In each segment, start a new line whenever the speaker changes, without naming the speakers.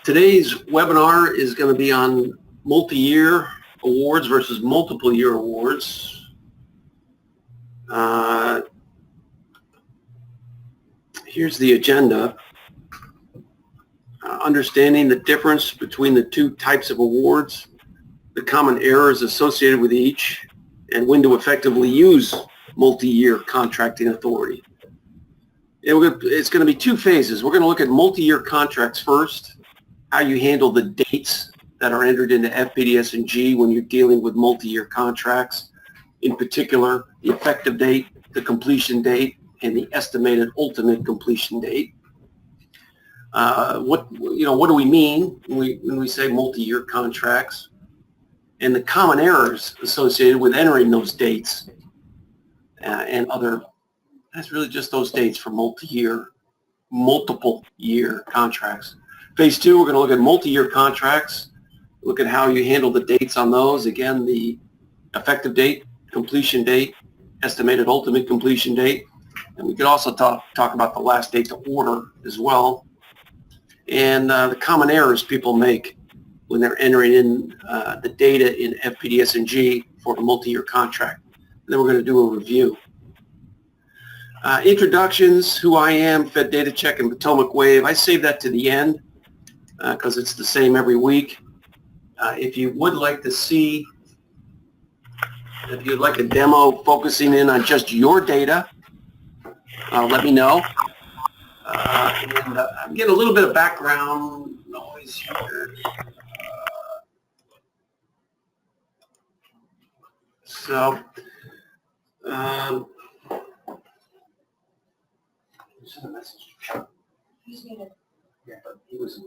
Today's webinar is going to be on multi-year awards versus multiple year awards. Here's the agenda. Understanding the difference between the two types of awards, the common errors associated with each, and when to effectively use multi-year contracting authority. It's going to be two phases. We're going to look at multi-year contracts first, how you handle the dates that are entered into FPDS&G when you're dealing with multi-year contracts. In particular, the effective date, the completion date, and the estimated ultimate completion date. What do we mean when we say multi-year contracts? And the common errors associated with entering those dates and other. That's really just those dates for multiple year contracts. Phase two, we're going to look at multi-year contracts, look at how you handle the dates on those. Again, the effective date, completion date, estimated ultimate completion date. And we could also talk about the last date to order as well. And the common errors people make when they're entering in the data in FPDS&G for a multi-year contract. And then we're going to do a review. Introductions, who I am, Fed Data Check, and Potomac Wave. I save that to the end because it's the same every week. If you would like to see, if you'd like a demo focusing in on just your data, let me know. I'm getting a little bit of background noise here. Send a message to Chuck. Yeah, but he was.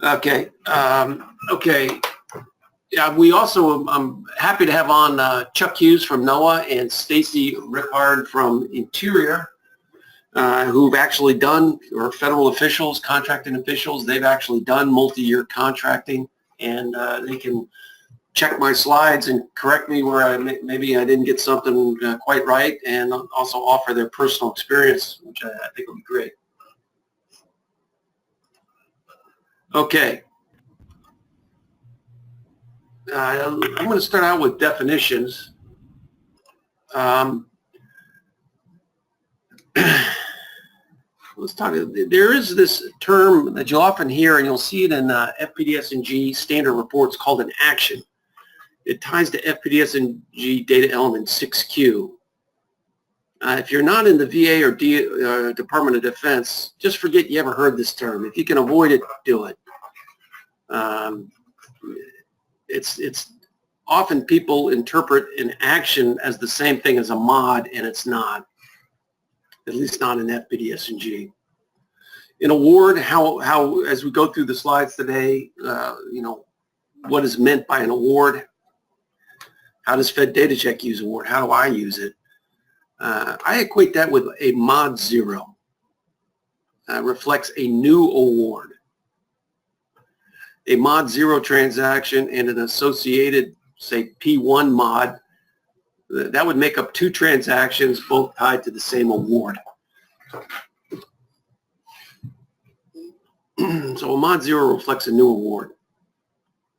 Okay. Okay. Yeah, we also, I'm happy to have on Chuck Hughes from NOAA and Stacy Rickard from Interior, who've actually done, or federal officials, contracting officials, they've actually done multi-year contracting, and they can check my slides and correct me where maybe I didn't get something quite right, and also offer their personal experience, which I think will be great. Okay. I'm going to start out with definitions. Let's talk. There is this term that you'll often hear, and you'll see it in FPDS&G standard reports, called an action. It ties to FPDS&G data element 6Q. If you're not in the VA or Department of Defense, just forget you ever heard this term. If you can avoid it, do it. It's often people interpret an action as the same thing as a mod, and it's not. At least not in FPDS&G. In award, how as we go through the slides today, what is meant by an award? How does Fed Data Check use award? How do I use it? I equate that with a mod 0. Reflects a new award. A mod 0 transaction and an associated, say, P1 mod, that would make up two transactions, both tied to the same award. So a mod 0 reflects a new award.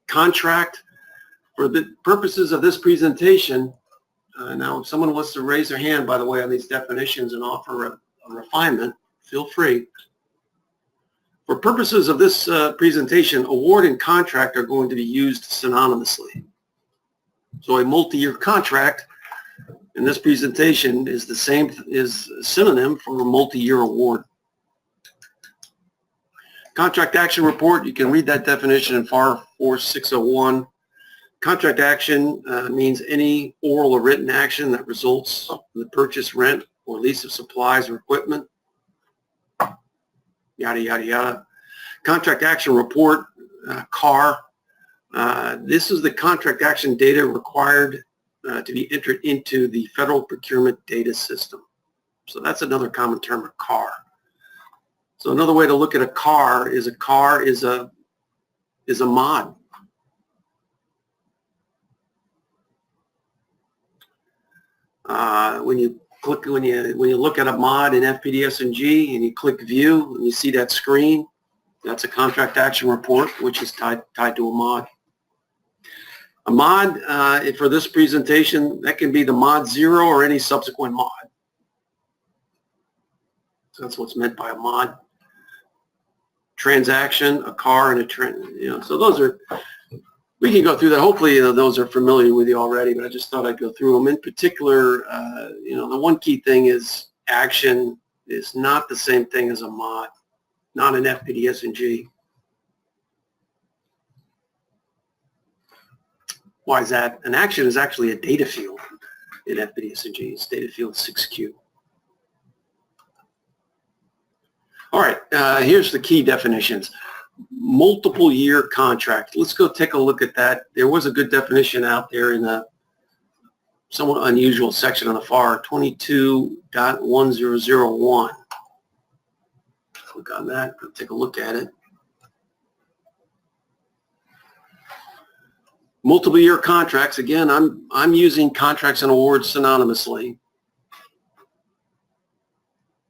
Contract, for the purposes of this presentation, now if someone wants to raise their hand, by the way, on these definitions and offer a refinement, feel free. For purposes of this presentation, award and contract are going to be used synonymously. So a multi-year contract in this presentation is the same, is a synonym for a multi-year award. Contract action report, you can read that definition in FAR 4601. Contract action means any oral or written action that results in the purchase, rent, or lease of supplies or equipment. Yada, yada, yada. Contract action report, CAR. This is the contract action data required to be entered into the Federal Procurement Data System. So that's another common term, a CAR. So another way to look at a CAR is a mod. When you look at a mod in FPDS&G and you click view and you see that screen, That's a contract action report, which is tied to a mod. A mod, for this presentation, that can be the mod 0 or any subsequent mod. So that's what's meant by a mod. Transaction, a car, and a trend. So those are, we can go through that. Hopefully those are familiar with you already, but I just thought I'd go through them. In particular, the one key thing is action is not the same thing as a mod, not an FPDS&G. Why is that? An action is actually a data field in FPDS&G. It's data field 6Q. All right, here's the key definitions. Multiple year contract. Let's go take a look at that. There was a good definition out there in a somewhat unusual section on the FAR, 22.1001. Click on that, take a look at it. Multiple year contracts, again, I'm using contracts and awards synonymously.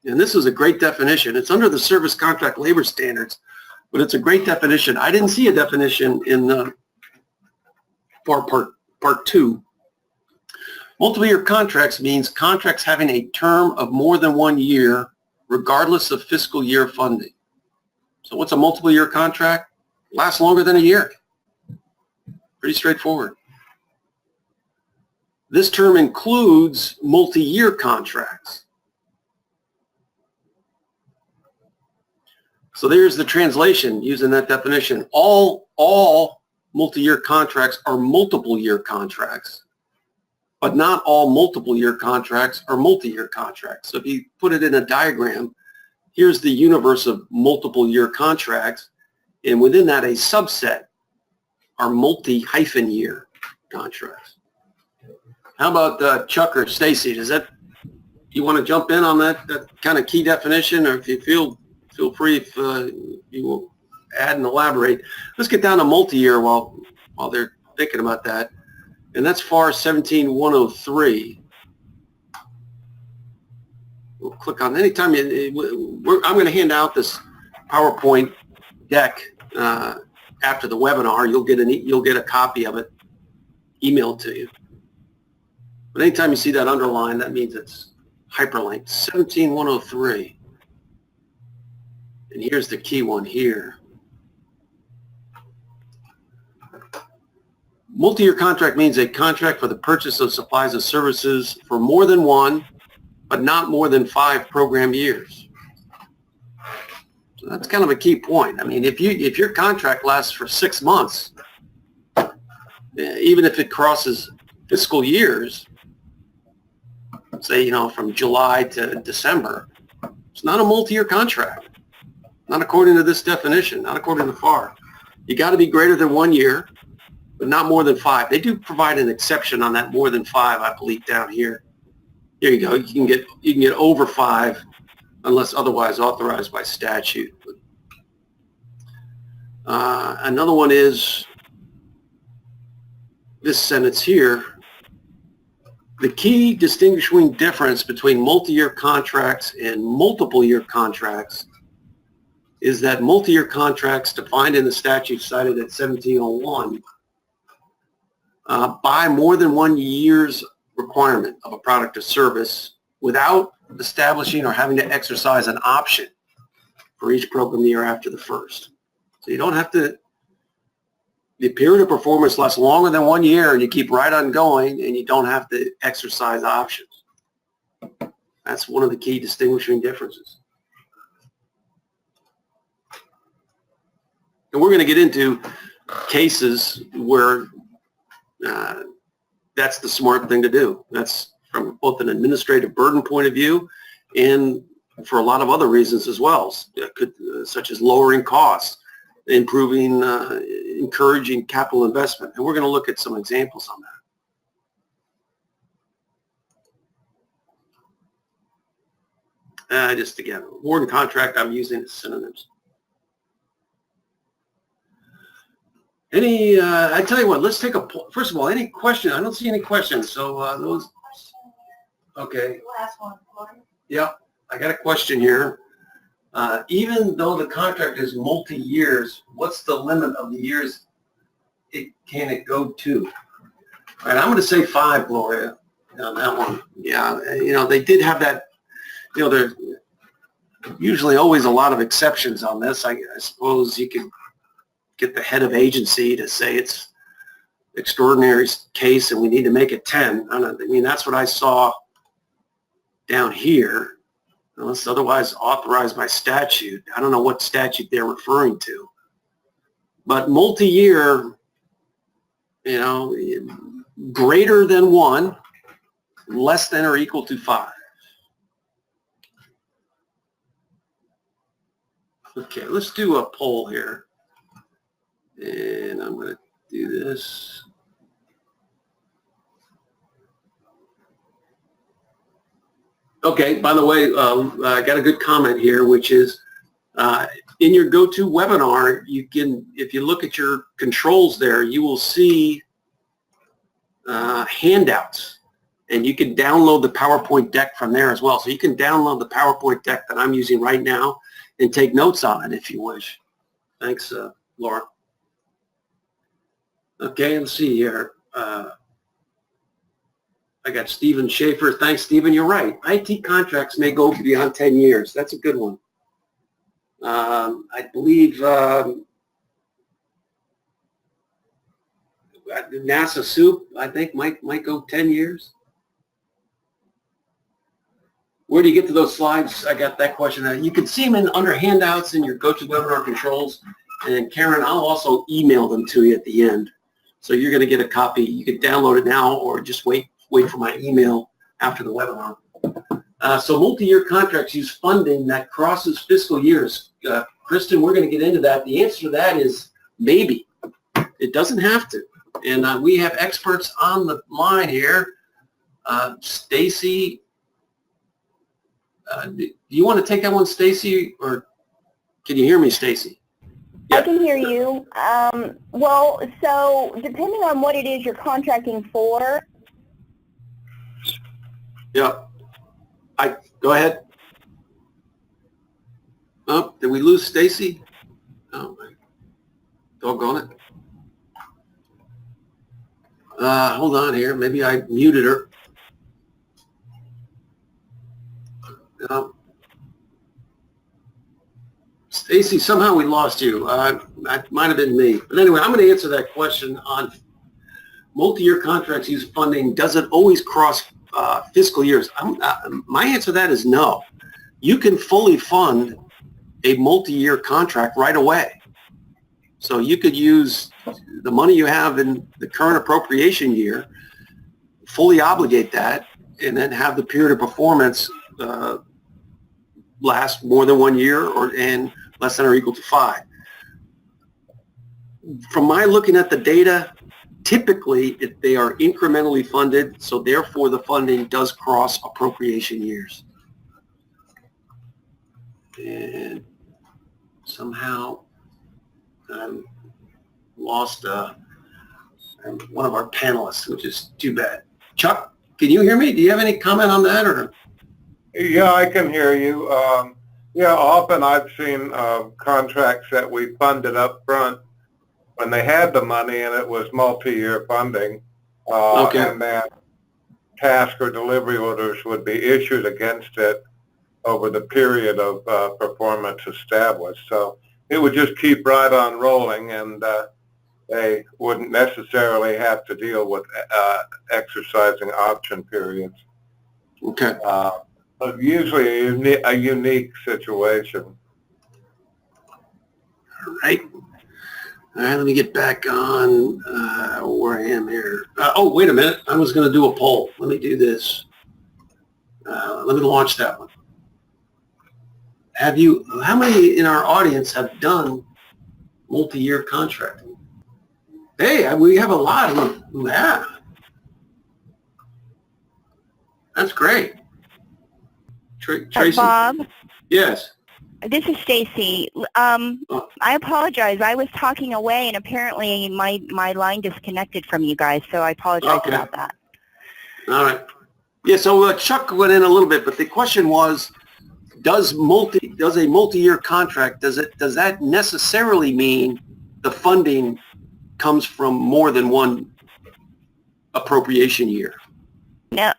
And this is a great definition. It's under the Service Contract Labor Standards, but it's a great definition. I didn't see a definition in the part 2. Multiple year contracts means contracts having a term of more than 1 year, regardless of fiscal year funding. So what's a multiple year contract? Lasts longer than a year. Pretty straightforward. This term includes multi-year contracts. So there's the translation using that definition. All multi-year contracts are multiple year contracts, but not all multiple year contracts are multi-year contracts. So if you put it in a diagram, here's the universe of multiple year contracts, and within that a subset are multi-year contracts. How about Chuck or Stacy? Does that, you want to jump in on that kind of key definition, or if you feel free if you will add and elaborate. Let's get down to multi-year while they're thinking about that. And that's FAR 17103. We'll click on anytime I'm going to hand out this PowerPoint deck after the webinar. You'll get a copy of it emailed to you. But anytime you see that underline, that means it's hyperlinked. 17103. And here's the key one here. Multi-year contract means a contract for the purchase of supplies and services for more than 1, but not more than 5 program years. So that's kind of a key point. I mean, if your contract lasts for 6 months, even if it crosses fiscal years, say, from July to December, it's not a multi-year contract. Not according to this definition, not according to FAR. You got to be greater than 1 year, but not more than 5. They do provide an exception on that more than 5, I believe, down here. Here you go. You can get over 5 unless otherwise authorized by statute. Another one is this sentence here. The key distinguishing difference between multi-year contracts and multiple year contracts is that multi-year contracts defined in the statute cited at 1701 buy more than 1 year's requirement of a product or service without establishing or having to exercise an option for each program year after the first. So you don't have to, the period of performance lasts longer than 1 year and you keep right on going and you don't have to exercise options. That's one of the key distinguishing differences. And we're going to get into cases where that's the smart thing to do. That's from both an administrative burden point of view and for a lot of other reasons as well, such as lowering costs, improving, encouraging capital investment. And we're going to look at some examples on that. Just again, award and contract I'm using as synonyms. I tell you what, let's take first of all, any question? I don't see any questions. So those, okay.
Last one.
Yeah, I got a question here. even though the contract is multi-years, what's the limit of the years can it go to? All right, I'm going to say 5, Gloria, on that one. Yeah, they did have that, there's usually always a lot of exceptions on this. I suppose you could get the head of agency to say it's extraordinary case and we need to make it 10. That's what I saw down here, unless otherwise authorized by statute. I don't know what statute they're referring to. But multi-year, greater than 1, less than or equal to 5. Okay, let's do a poll here. And I'm going to do this. Okay, by the way, I got a good comment here, which is in your GoToWebinar, you can, if you look at your controls there, you will see handouts, and you can download the PowerPoint deck from there as well. So you can download the PowerPoint deck that I'm using right now and take notes on it if you wish. Thanks, Laura. Okay, let's see here. I got Stephen Schaefer. Thanks, Stephen. You're right. IT contracts may go beyond 10 years. That's a good one. I believe NASA soup, I think, might go 10 years. Where do you get to those slides? I got that question. You can see them under handouts in your GoToWebinar controls. And Karen, I'll also email them to you at the end. So you're going to get a copy. You can download it now or just wait for my email after the webinar. So multi-year contracts use funding that crosses fiscal years. Kristen, we're going to get into that. The answer to that is maybe. It doesn't have to. And we have experts on the line here. Stacy, do you want to take that one, Stacy, or can you hear me, Stacy?
Yeah. I can hear you. Well, so depending on what it is you're contracting for.
Yeah. Go ahead. Oh, did we lose Stacy? Oh, my. Doggone it. Hold on here. Maybe I muted her. Stacy, somehow we lost you. That might have been me. But anyway, I'm going to answer that question on multi-year contracts use funding. Does it always cross fiscal years? My answer to that is no. You can fully fund a multi-year contract right away. So you could use the money you have in the current appropriation year, fully obligate that, and then have the period of performance last more than 1 year and less than or equal to 5. From my looking at the data, typically they are incrementally funded, so therefore the funding does cross appropriation years. And somehow I lost one of our panelists, which is too bad. Chuck, can you hear me? Do you have any comment on that? Or?
Yeah, I can hear you. Yeah, often I've seen contracts that we funded up front when they had the money and it was multi-year funding.
Okay.
And then task or delivery orders would be issued against it over the period of performance established. So it would just keep right on rolling, and they wouldn't necessarily have to deal with exercising option periods.
Okay.
But usually a unique situation.
All right. All right, let me get back on where I am here. Oh, wait a minute. I was going to do a poll. Let me do this. Let me launch that one. How many in our audience have done multi-year contracting? Hey, we have a lot who have. That's great. Tracy?
Bob?
Yes.
This is Stacy. I apologize. I was talking away, and apparently my line disconnected from you guys, so I apologize about that.
All right. Yeah, so Chuck went in a little bit, but the question was, does a multi-year contract, does that necessarily mean the funding comes from more than one appropriation year?
No,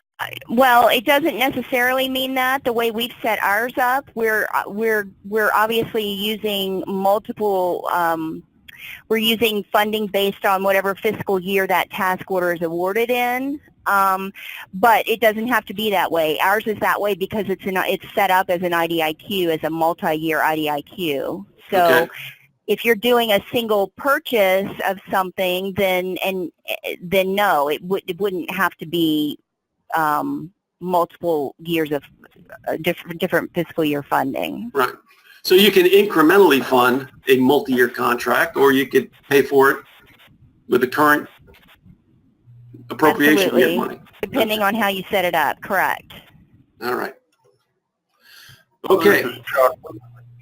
well, it doesn't necessarily mean that. The way we've set ours up, we're obviously using multiple. We're using funding based on whatever fiscal year that task order is awarded in. But it doesn't have to be that way. Ours is that way because it's set up as an IDIQ, as a multi-year IDIQ. So. Okay. If you're doing a single purchase of something, then no, it wouldn't have to be multiple years of different fiscal year funding.
Right. So you can incrementally fund a multi-year contract, or you could pay for it with the current appropriation money.
Depending on how you set it up. Correct.
All right. Okay.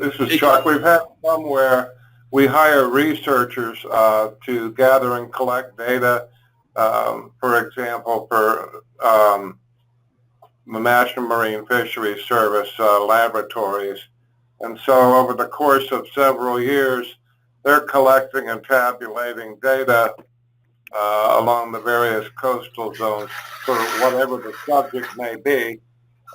This is Chuck. We've had some where we hire researchers to gather and collect data, for example, for the National Marine Fisheries Service laboratories. And so over the course of several years, they're collecting and tabulating data along the various coastal zones for whatever the subject may be.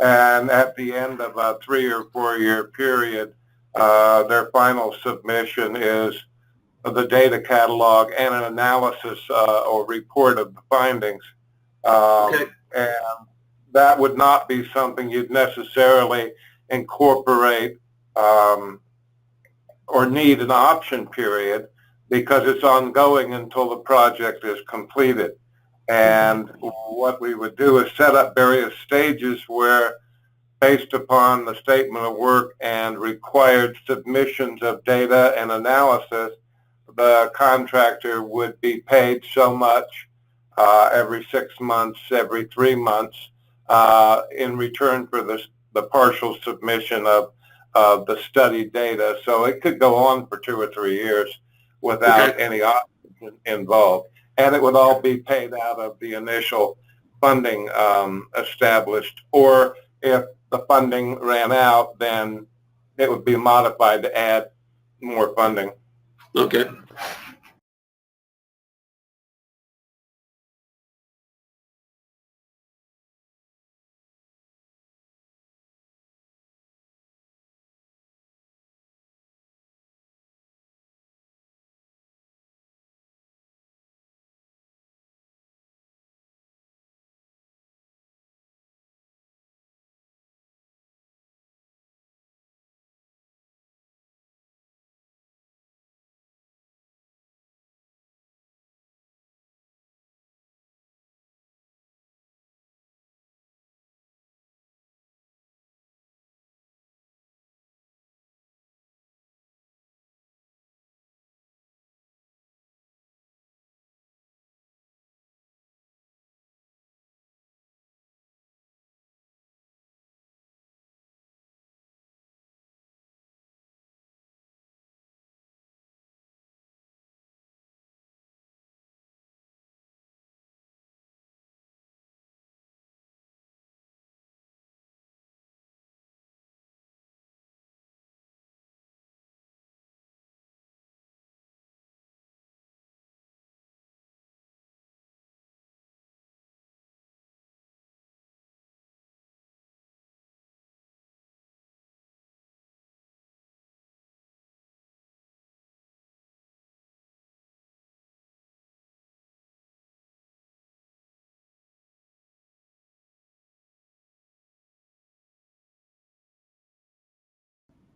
And at the end of a 3 or 4 year period, their final submission is the data catalog and an analysis or report of the findings. Okay. And that would not be something you'd necessarily incorporate or need an option period, because it's ongoing until the project is completed. And what we would do is set up various stages where, based upon the statement of work and required submissions of data and analysis, the contractor would be paid so much every 6 months, every 3 months, in return for the partial submission of the study data. So it could go on for 2 or 3 years without any option involved. And it would all be paid out of the initial funding established, or if the funding ran out, then it would be modified to add more funding.
Okay.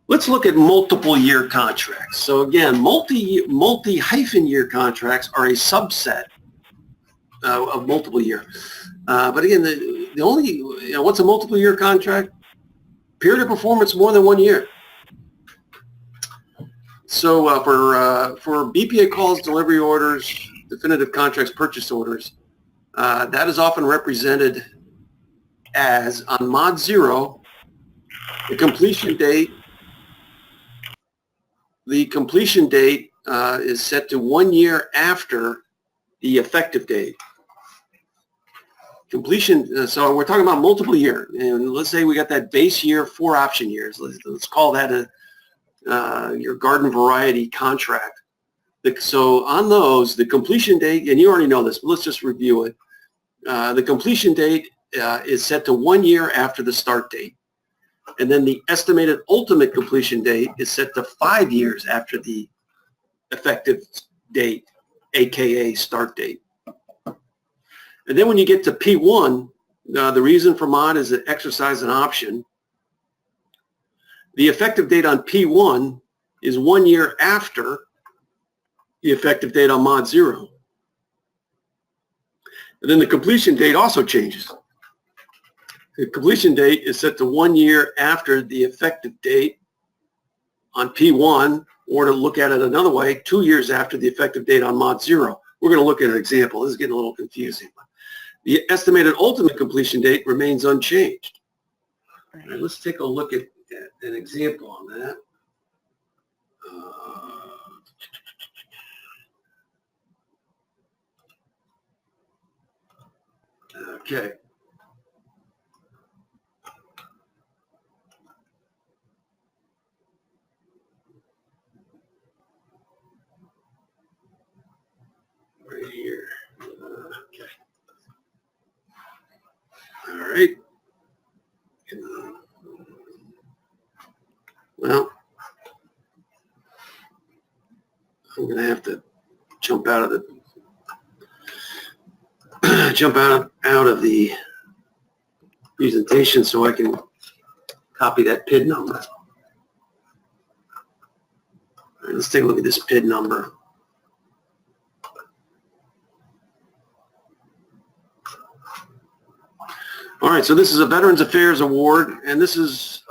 Let's look at multiple year contracts. So again, multi-year contracts are a subset of multiple year. But again, the only, what's a multiple year contract? Period of performance more than 1 year. So for BPA calls, delivery orders, definitive contracts, purchase orders, that is often represented as, on Mod 0, the completion date. The completion date is set to 1 year after the effective date. completion, so we're talking about multiple year, and let's say we got that base year, 4 option years. Let's call that your garden variety contract. So on those, the completion date, and you already know this, but let's just review it. The completion date is set to 1 year after the start date. And then the estimated ultimate completion date is set to 5 years after the effective date, aka start date. And then when you get to P1, the reason for mod is to exercise an option. The effective date on P1 is 1 year after the effective date on mod 0. And then the completion date also changes. The completion date is set to 1 year after the effective date on P1, or to look at it another way, 2 years after the effective date on mod 0. We're going to look at an example. This is getting a little confusing. The estimated ultimate completion date remains unchanged. All right, let's take a look at an example on that. Okay. Right here. Okay. All right. Well, I'm going to have to jump out of the presentation so I can copy that PID number. All right, let's take a look at this PID number. All right, so this is a Veterans Affairs Award, and this is,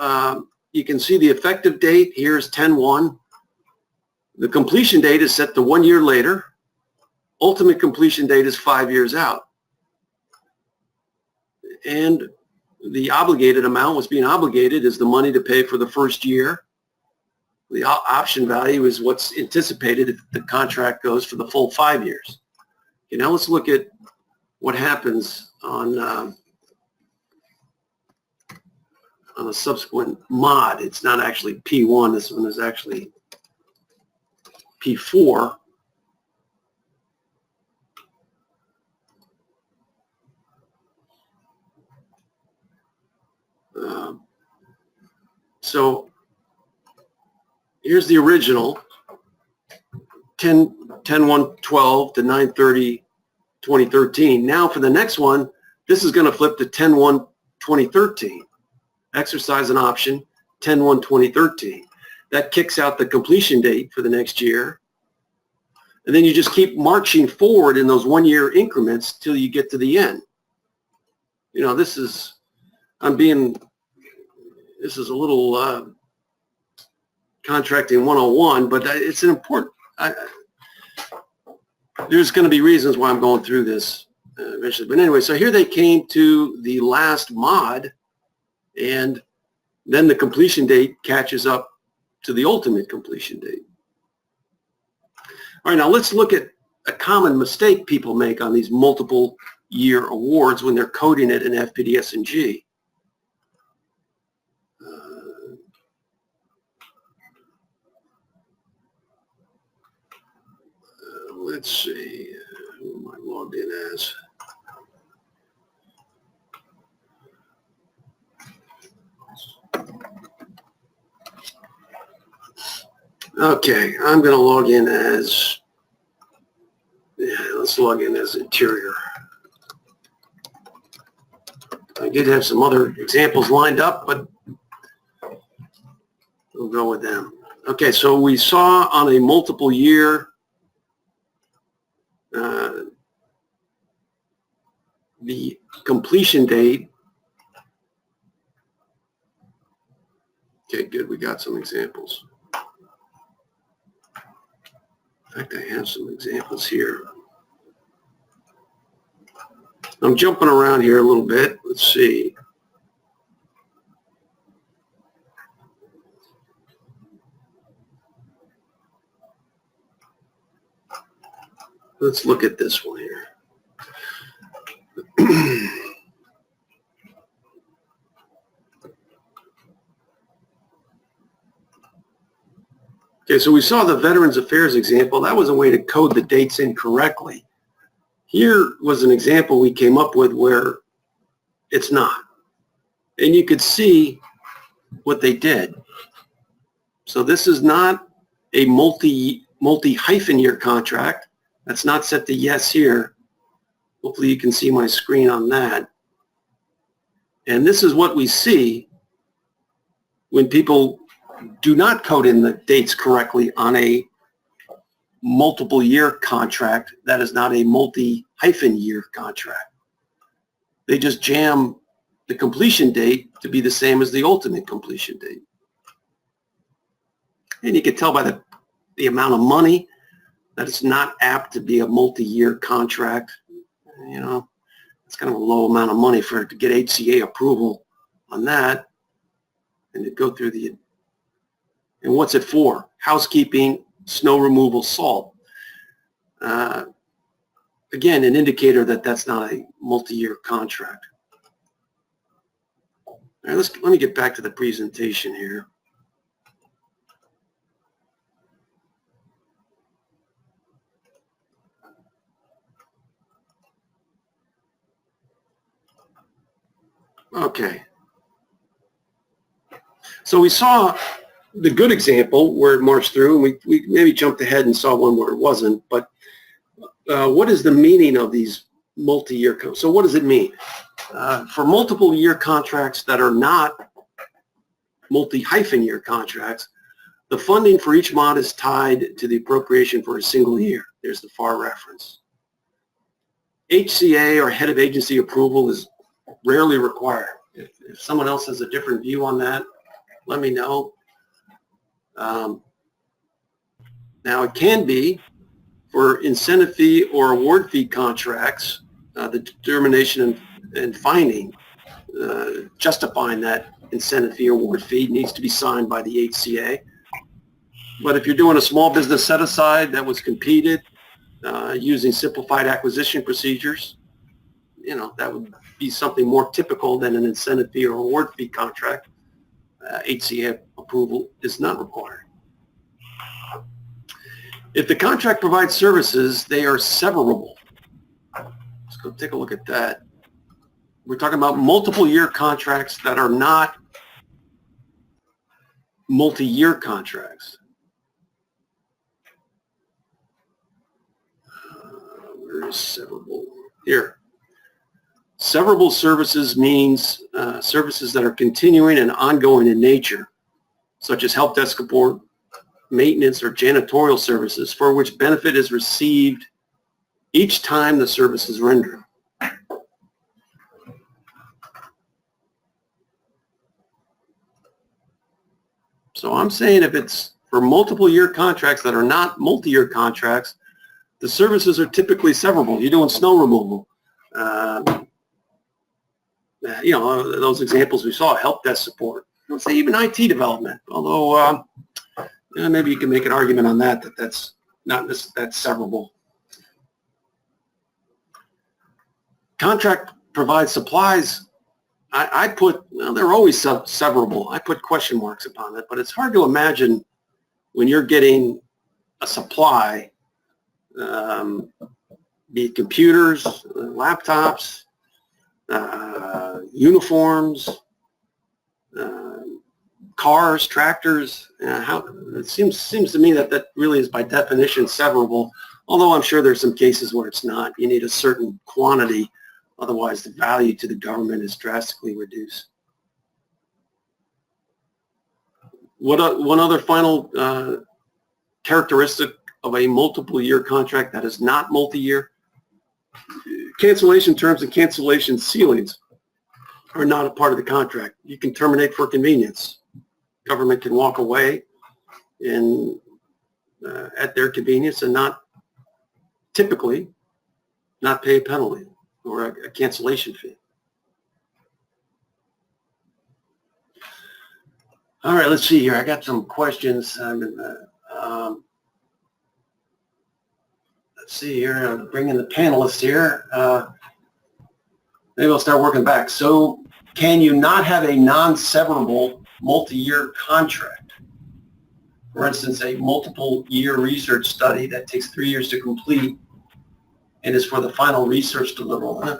you can see the effective date here is 10/1. The completion date is set to 1 year later. Ultimate completion date is 5 years out. And the obligated amount, what's being obligated, is the money to pay for the first year. The option value is what's anticipated if the contract goes for the full 5 years. Okay, now let's look at what happens on a subsequent mod. It's not actually P1. This one is actually P4. So here's the original, 10/1/12 to 9/30/2013. Now for the next one, this is going to flip to 10/1/2013. Exercise an option, 10/1/2013. That kicks out the completion date for the next year. And then you just keep marching forward in those 1 year increments till you get to the end. You know, this is a little contracting 101, but it's an important, there's going to be reasons why I'm going through this eventually. But anyway, so here they came to the last mod, and then the completion date catches up to the ultimate completion date. All right, now let's look at a common mistake people make on these multiple year awards when they're coding it in FPDS&G. Let's see, who am I logged in as? Okay, I'm going to log in as, let's log in as interior. I did have some other examples lined up, but we'll go with them. Okay, so we saw on a multiple year the completion date. Okay, good, we got some examples. In fact, I have some examples here. I'm jumping around here a little bit. Let's see. Let's look at this one here. so we saw the Veterans Affairs example. That was a way to code the dates incorrectly. Here was an example we came up with where it's not. And you could see what they did. So this is not a multi-hyphen year contract. That's not set to yes here. Hopefully you can see my screen on that. And this is what we see when people do not code in the dates correctly on a multiple year contract that is not a multi-hyphen year contract. They just jam the completion date to be the same as the ultimate completion date. And you can tell by the amount of money that it's not apt to be a multi-year contract. You know, it's kind of a low amount of money for it to get HCA approval on that and to go through the, and what's it for? Housekeeping, snow removal, salt. Again, an indicator that that's not a multi-year contract. All right, let me get back to the presentation here. Okay. So we saw the good example where it marched through, and we maybe jumped ahead and saw one where it wasn't, but what is the meaning of these multi-year contracts? So what does it mean? For multiple year contracts that are not multi-hyphen year contracts, the funding for each mod is tied to the appropriation for a single year. There's the FAR reference. HCA or head of agency approval is rarely required. If someone else has a different view on that, let me know. Now it can be for incentive fee or award fee contracts, the determination and finding justifying that incentive fee or award fee needs to be signed by the HCA. But if you're doing a small business set aside that was competed using simplified acquisition procedures, you know, that would be something more typical than an incentive fee or award fee contract. HCA approval is not required. If the contract provides services, they are severable. Let's go take a look at that. We're talking about multiple year contracts that are not multi-year contracts. Where is severable? Here. Severable services means services that are continuing and ongoing in nature, such as help desk support, maintenance, or janitorial services for which benefit is received each time the service is rendered. So I'm saying if it's for multiple year contracts that are not multi-year contracts, the services are typically severable. You're doing snow removal. You know, those examples we saw, help desk support. Let's say even IT development, although maybe you can make an argument on that, that's not that's severable. Contract provides supplies. I put, well, they're always severable. I put question marks upon it, but it's hard to imagine when you're getting a supply, be it computers, laptops, uniforms, cars, tractors. How it seems to me that really is by definition severable. Although I'm sure there's some cases where it's not. You need a certain quantity, otherwise the value to the government is drastically reduced. One other final characteristic of a multiple year contract that is not multi-year: cancellation terms and cancellation ceilings are not a part of the contract. You can terminate for convenience. Government can walk away and at their convenience and not typically not pay a penalty or a cancellation fee. All right, let's see here. I got some questions. Let's see here. I'm bringing the panelists here. Maybe I'll start working back. So can you not have a non-severable multi-year contract? for instance, a multiple year research study that takes 3 years to complete and is for the final research deliverable.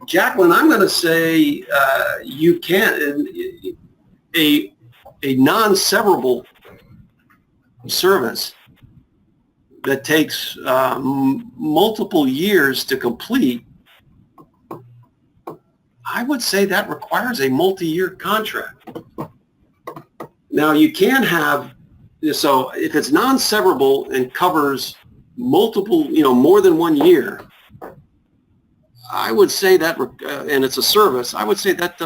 Jacqueline, I'm going to say you can, a non-severable service that takes multiple years to complete, I would say that requires a multi-year contract. Now you can have, so if it's non-severable and covers multiple, more than 1 year, I would say that, and it's a service, I would say that,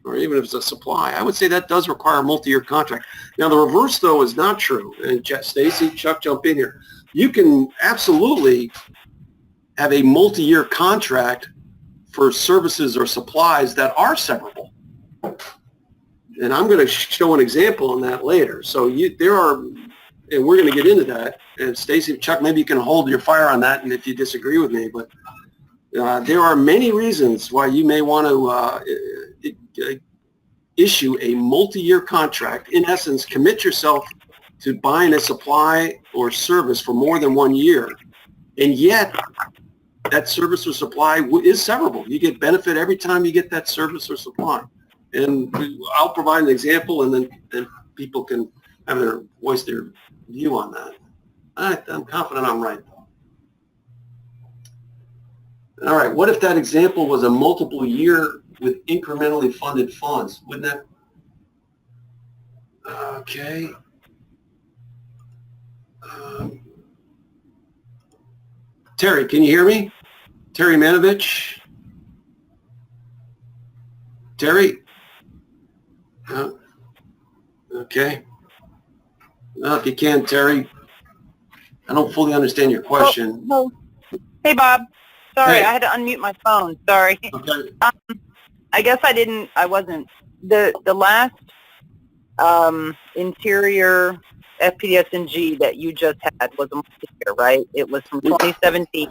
or even if it's a supply, I would say that does require a multi-year contract. Now the reverse though is not true, and Stacy, Chuck, jump in here. You can absolutely have a multi-year contract for services or supplies that are severable. And I'm going to show an example on that later. So there are, and we're going to get into that. And Stacy, Chuck, maybe you can hold your fire on that, and if you disagree with me, but there are many reasons why you may want to issue a multi-year contract. In essence, commit yourself to buying a supply or service for more than 1 year, and yet that service or supply is severable. You get benefit every time you get that service or supply. And I'll provide an example, and then people can have voice their view on that. I'm confident I'm right. All right, what if that example was a multiple year with incrementally funded funds? Wouldn't that? Okay. Terry, can you hear me? Terry Manovich? Terry? Okay. Well, if you can, Terry, I don't fully understand your question.
Oh, no. Hey, Bob. Sorry,
Hey.
I had to unmute my phone. Sorry.
Okay.
I guess I wasn't, the last interior FPSNG that you just had was a multi-year, right? It was from 2017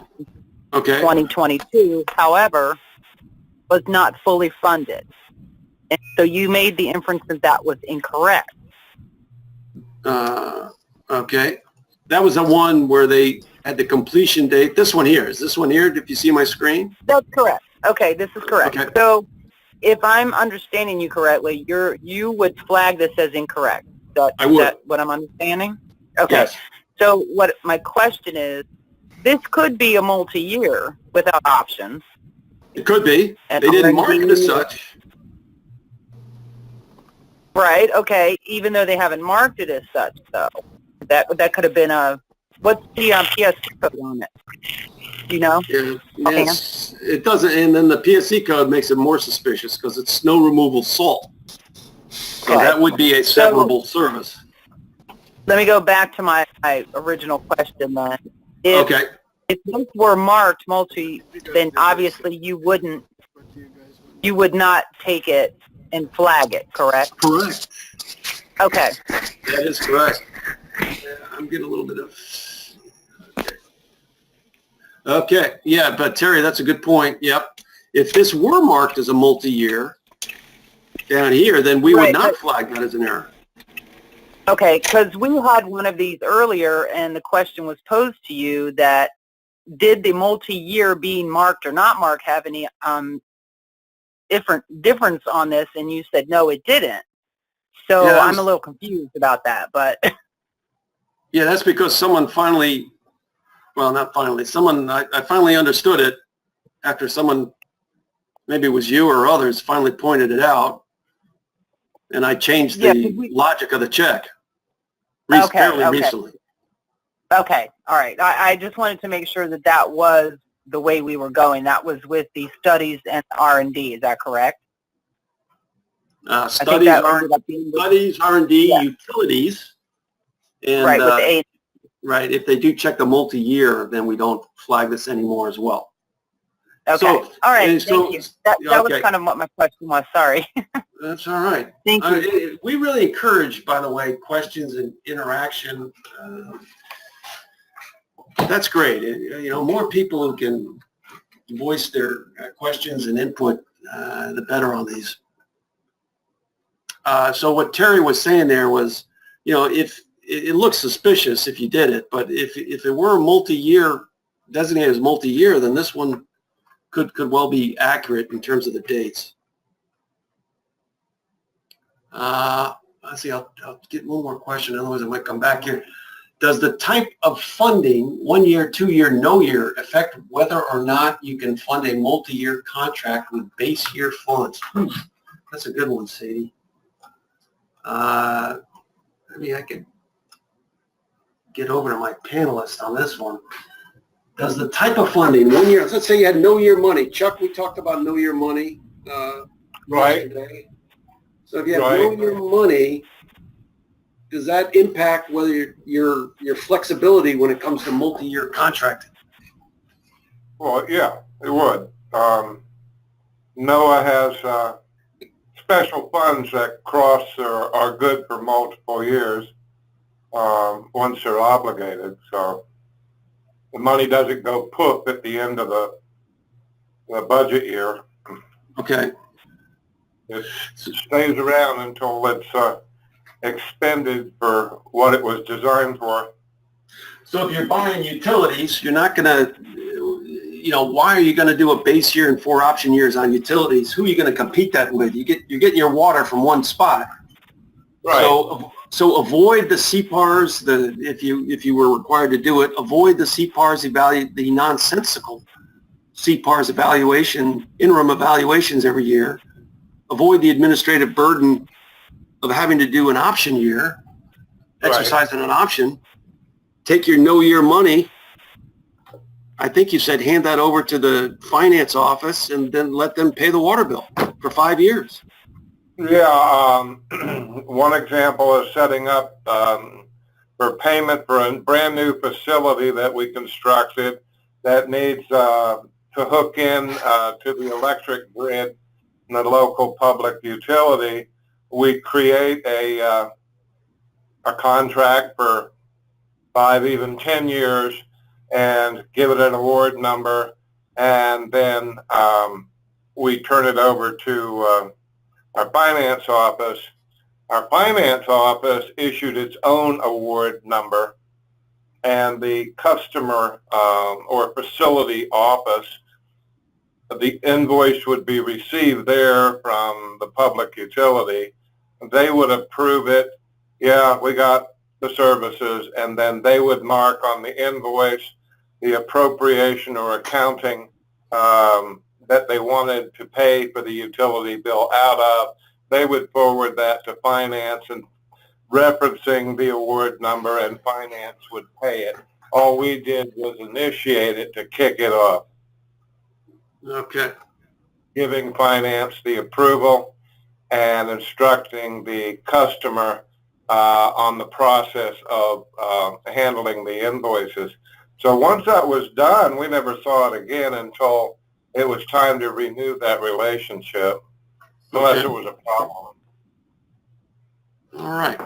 Okay.
2022, however, was not fully funded. And so you made the inference that that was incorrect.
Okay. That was the one where they had the completion date. This one here. Is this one here? If you see my screen?
That's correct. Okay, this is correct.
Okay.
So if I'm understanding you correctly, you would flag this as incorrect.
I would.
Is that what I'm understanding? Okay.
Yes.
So what my question is, this could be a multi-year without options.
It could be.
And
They didn't mark it as such.
Right, okay, even though they haven't marked it as such, though. That could have been what's the PSC code on it? Do you know?
Yes, it doesn't, and then the PSC code makes it more suspicious because it's snow removal salt. So
Okay.
that would be a severable service.
Let me go back to my original question then. If,
Okay.
if this were marked multi, then obviously you would not take it and flag it, correct?
Correct.
Okay.
That is correct. I'm getting a little bit of... Okay. Yeah, but Terry, that's a good point. Yep. If this were marked as a multi-year down here, then we would
Right,
not
but-
flag that as an error.
Okay, because we had one of these earlier, and the question was posed to you that did the multi-year being marked or not marked have any difference on this? And you said no, it didn't. So
Yeah,
I'm a little confused about that, but
Yeah, that's because someone finally, well, not finally, someone, I finally understood it after someone, maybe it was you or others, finally pointed it out, and I changed
Yeah,
the
'cause we-
logic of the check
Okay,
fairly
okay.
recently.
okay, all right. I just wanted to make sure that that was the way we were going. That was with the studies and R&D. Is that correct? I think
Studies,
that
R-
ended up being
studies, R&D,
Yeah.
utilities, and
right with the A.
right, if they do check the multi-year, then we don't flag this anymore as well.
Okay.
So-
all right.
and so-
Thank you. That was
okay.
kind of what my question was. Sorry.
That's all right.
Thank you.
We really encourage, by the way, questions and interaction. That's great. More people who can voice their questions and input, the better on these. So what Terry was saying there was if it looks suspicious if you did it, but if it were multi-year, designated as multi-year, then this one could well be accurate in terms of the dates. Let's see, I'll get one more question, otherwise I might come back here. Does the type of funding, 1 year, 2 year, no year, affect whether or not you can fund a multi-year contract with base year funds? That's a good one, Sadie. I could get over to my panelist on this one. Does the type of funding, 1 year, let's say you had no year money. Chuck, we talked about no year money
Right.
yesterday. So if you have no year money, does that impact whether your flexibility when it comes to multi-year contracting?
Well, yeah, it would. NOAA has special funds that are good for multiple years once they're obligated. So the money doesn't go poof at the end of the budget year.
Okay.
It stays around until it's expended for what it was designed for.
So if you're buying utilities, you're not going to, why are you going to do a base year and 4 option years on utilities? Who are you going to compete that with? You're getting your water from one spot.
Right.
So avoid the CPARs. If you were required to do it, avoid the CPARs the nonsensical CPARs interim evaluations every year. Avoid the administrative burden of having to do an option year, exercising an option. Take your no year money. I think you said hand that over to the finance office and then let them pay the water bill for 5 years.
Yeah, one example is setting up for payment for a brand new facility that we constructed that needs to hook in to the electric grid in the local public utility. We create a contract for 5, even 10 years and give it an award number, and then we turn it over to our finance office. Our finance office issued its own award number, and the customer or facility office, the invoice would be received there from the public utility. They would approve it. Yeah, we got the services, and then they would mark on the invoice the appropriation or accounting that they wanted to pay for the utility bill out of. They would forward that to finance and referencing the award number, and finance would pay it. All we did was initiate it to kick it off.
Okay.
Giving finance the approval and instructing the customer on the process of handling the invoices. So once that was done, we never saw it again until it was time to renew that relationship, unless it was a problem.
All right.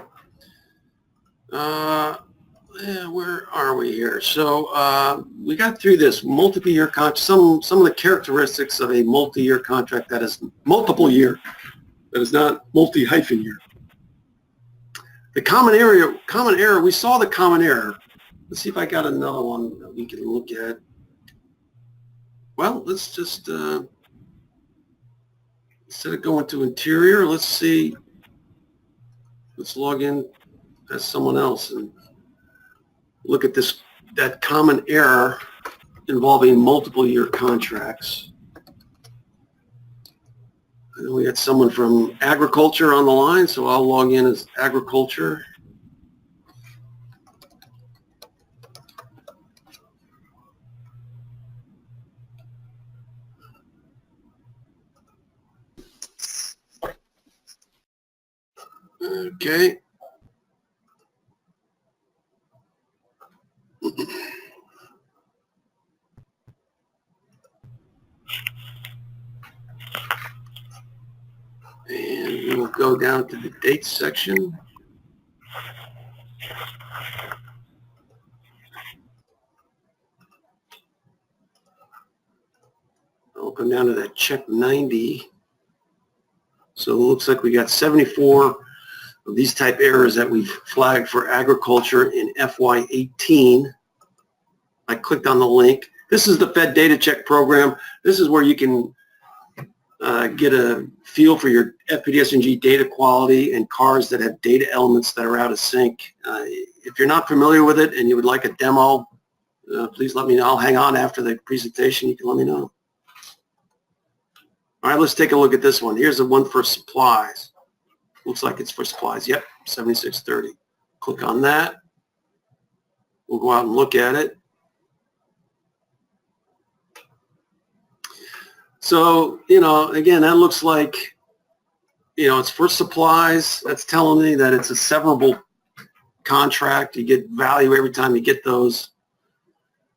Where are we here? So we got through this multi-year contract, some of the characteristics of a multi-year contract that is multiple year, that is not multi-year. The common error, we saw the common error. Let's see if I got another one that we can look at. Well, let's just, instead of going to interior, let's see, let's log in as someone else and look at that common error involving multiple year contracts. I know we got someone from agriculture on the line, so I'll log in as agriculture. Okay. And we will go down to the dates section. I'll come down to that check 90. So it looks like we got 74 of these type errors that we've flagged for agriculture in FY18. I clicked on the link. This is the Fed Data Check program. This is where you can get a feel for your FPDS-NG data quality and cars that have data elements that are out of sync. If you're not familiar with it and you would like a demo, please let me know. I'll hang on after the presentation. You can let me know. All right, let's take a look at this one. Here's the one for supplies. Looks like it's for supplies. Yep, 7630. Click on that. We'll go out and look at it. So, again, that looks like, it's for supplies. That's telling me that it's a severable contract. You get value every time you get those.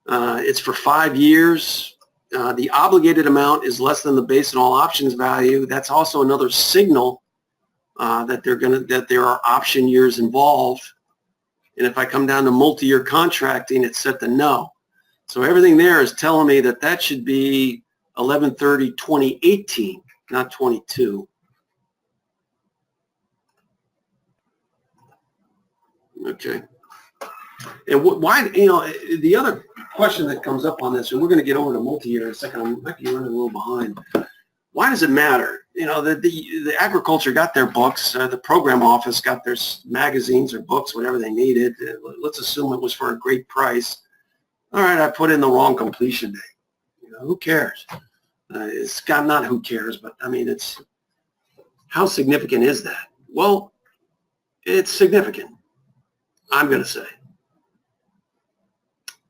It's for 5 years. The obligated amount is less than the base and all options value. That's also another signal that there are option years involved. And if I come down to multi-year contracting, it's set to no. So everything there is telling me that that should be 11/30/2018, not 22. Okay. And why, the other question that comes up on this, and we're going to get over to multi-year in a second, I might be running a little behind. Why does it matter? The agriculture got their books, the program office got their magazines or books, whatever they needed. Let's assume it was for a great price. All right, I put in the wrong completion date. Who cares? It's not who cares, but I mean, it's how significant is that? Well, it's significant, I'm going to say.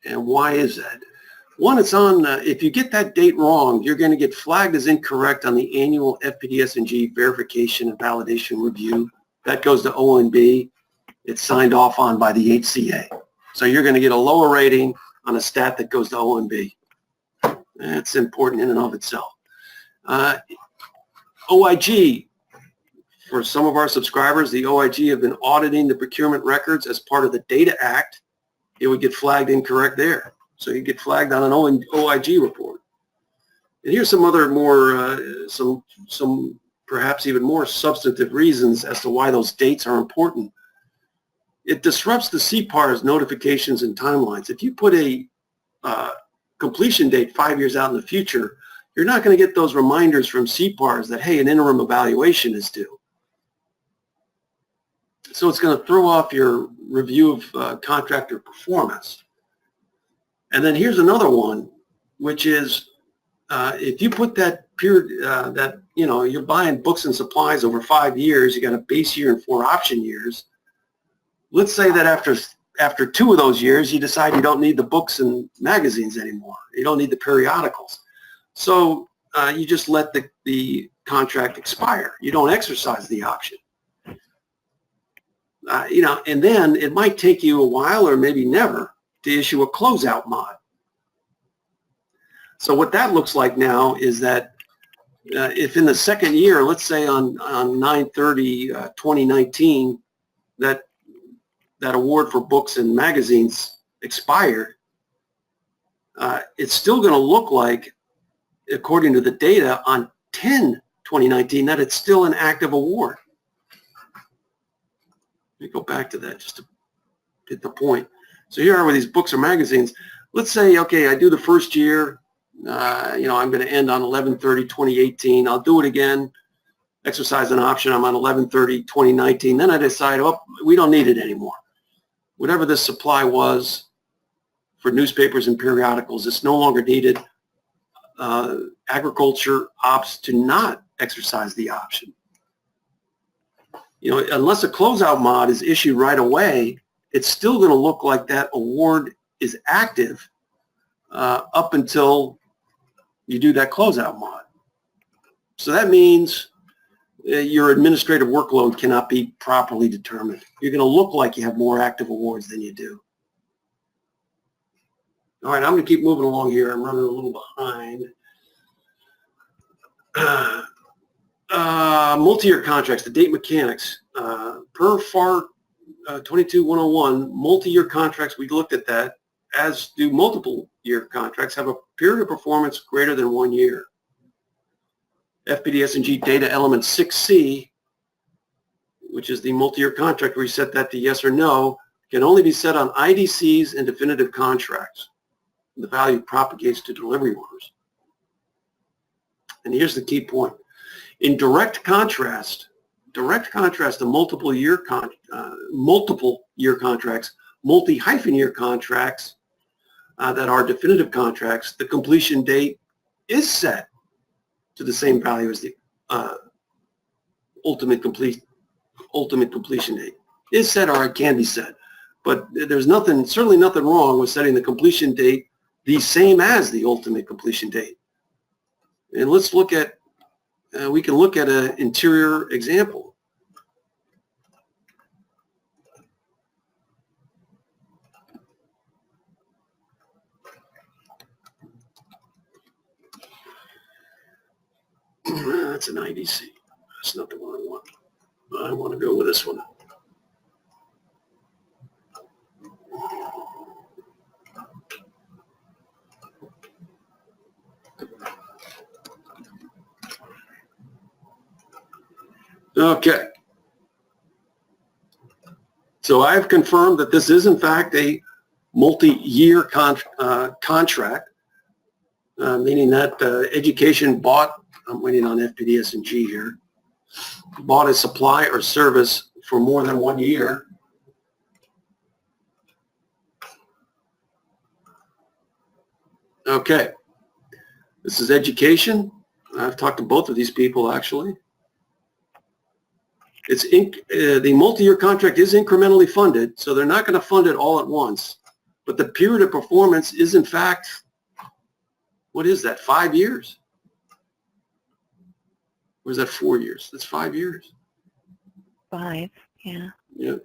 And why is that? One, it's on, if you get that date wrong, you're going to get flagged as incorrect on the annual FPDS-NG verification and validation review. That goes to ONB. It's signed off on by the HCA. So you're going to get a lower rating on a stat that goes to ONB. That's important in and of itself. OIG, for some of our subscribers, the OIG have been auditing the procurement records as part of the Data Act. It would get flagged incorrect there. So you get flagged on an OIG report. And here's some other more, some perhaps even more substantive reasons as to why those dates are important. It disrupts the CPAR's notifications and timelines. If you put a completion date 5 years out in the future, you're not going to get those reminders from CPARs that, hey, an interim evaluation is due. So it's going to throw off your review of contractor performance. And then here's another one, which is if you put that period, you're buying books and supplies over 5 years, you got a base year and 4 option years. Let's say that after 2 of those years, you decide you don't need the books and magazines anymore. You don't need the periodicals. So you just let the contract expire. You don't exercise the option. And then it might take you a while or maybe never to issue a closeout mod. So what that looks like now is that if in the second year, let's say on 9/30/2019, that award for books and magazines expired, it's still going to look like, according to the data on 10/2019, that it's still an active award. Let me go back to that just to get the point. So here are with these books or magazines. Let's say, okay, I do the first year. I'm going to end on 11/30/2018. I'll do it again, exercise an option. I'm on 11/30/2019. Then I decide, oh, we don't need it anymore. Whatever this supply was for newspapers and periodicals, it's no longer needed. Agriculture opts to not exercise the option. Unless a closeout mod is issued right away, it's still going to look like that award is active up until you do that closeout mod. So that means your administrative workload cannot be properly determined. You're going to look like you have more active awards than you do. All right, I'm going to keep moving along here. I'm running a little behind. Multi-year contracts, the date mechanics. Per FAR 22-101, multi-year contracts, we looked at that, as do multiple year contracts, have a period of performance greater than 1 year. FPDS-NG data element 6C which is the multi-year contract, where you set that to yes or no, can only be set on IDCs and definitive contracts. The value propagates to delivery orders. And here's the key point. In direct contrast to multiple year contracts, multi-year contracts that are definitive contracts, the completion date is set to the same value as the ultimate completion date. Is set, or it can be set. But there's certainly nothing wrong with setting the completion date the same as the ultimate completion date. And let's look at, we can look at an interior example. That's an IDC. That's not the one I want. I want to go with this one. Okay. So I've confirmed that this is in fact a multi-year contract, meaning that education bought, I'm waiting on FPDS&G here, bought a supply or service for more than 1 year. Okay. This is education. I've talked to both of these people actually. The multi-year contract is incrementally funded, so they're not going to fund it all at once. But the period of performance is in fact, what is that, 5 years? Or is that 4 years? That's 5 years.
5, yeah.
Yeah.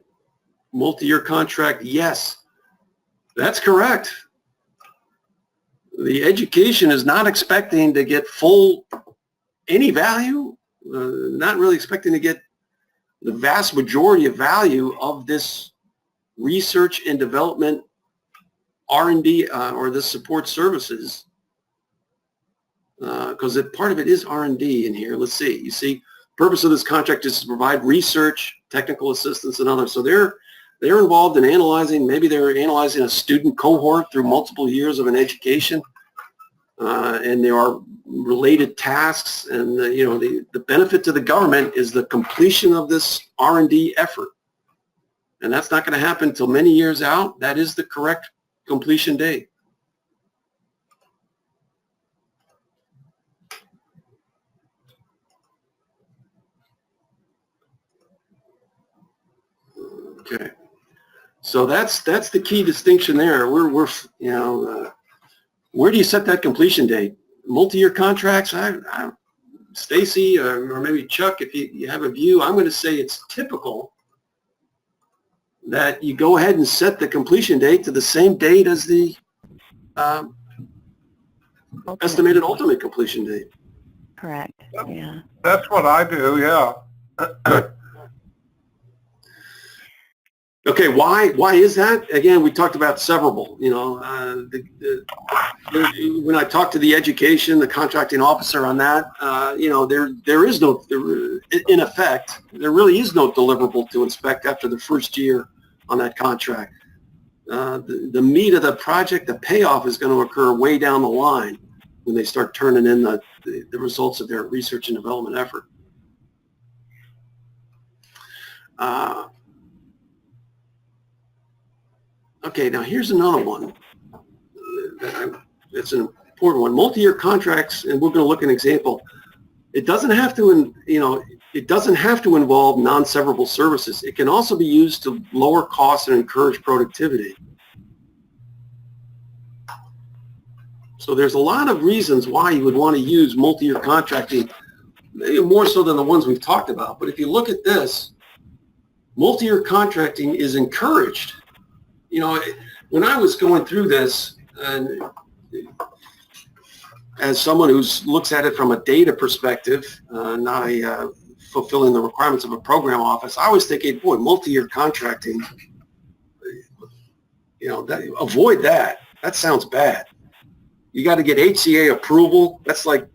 Multi-year contract, yes. That's correct. The education is not expecting to get any value, not really expecting to get the vast majority of value of this research and development R&D or the support services, because part of it is R&D in here. Let's see. You see, purpose of this contract is to provide research, technical assistance, and others. So they're involved in analyzing. Maybe they're analyzing a student cohort through multiple years of an education, and there are related tasks. And the benefit to the government is the completion of this R&D effort, and that's not going to happen until many years out. That is the correct completion date. Okay, so that's the key distinction there. Where do you set that completion date? Multi-year contracts, Stacy or maybe Chuck, if you have a view, I'm going to say it's typical that you go ahead and set the completion date to the same date as the estimated ultimate completion date.
Correct, yeah.
That's what I do, yeah.
Okay, why is that? Again, we talked about severable. When I talked to the the contracting officer on that, there is no, in effect, there really is no deliverable to inspect after the first year on that contract. The meat of the project, the payoff, is going to occur way down the line when they start turning in the results of their research and development effort. Okay, now here's another one. It's an important one. Multi-year contracts, and we're going to look at an example. It doesn't have to, it doesn't have to involve non-severable services. It can also be used to lower costs and encourage productivity. So there's a lot of reasons why you would want to use multi-year contracting, maybe more so than the ones we've talked about. But if you look at this, multi-year contracting is encouraged. When I was going through this, and as someone who looks at it from a data perspective, not fulfilling the requirements of a program office, I was thinking, boy, multi-year contracting, avoid that. That sounds bad. You got to get HCA approval. That's like,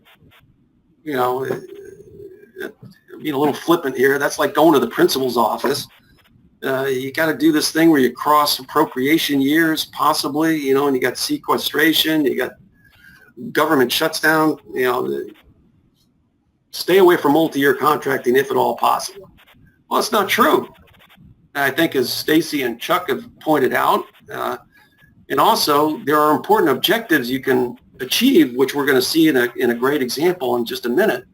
being a little flippant here, that's like going to the principal's office. You got to do this thing where you cross appropriation years, possibly, you know, and you got sequestration, you got government shuts down, you know. Stay away from multi-year contracting if at all possible. Well, it's not true. I think, as Stacy and Chuck have pointed out, and also there are important objectives you can achieve, which we're going to see in a great example in just a minute,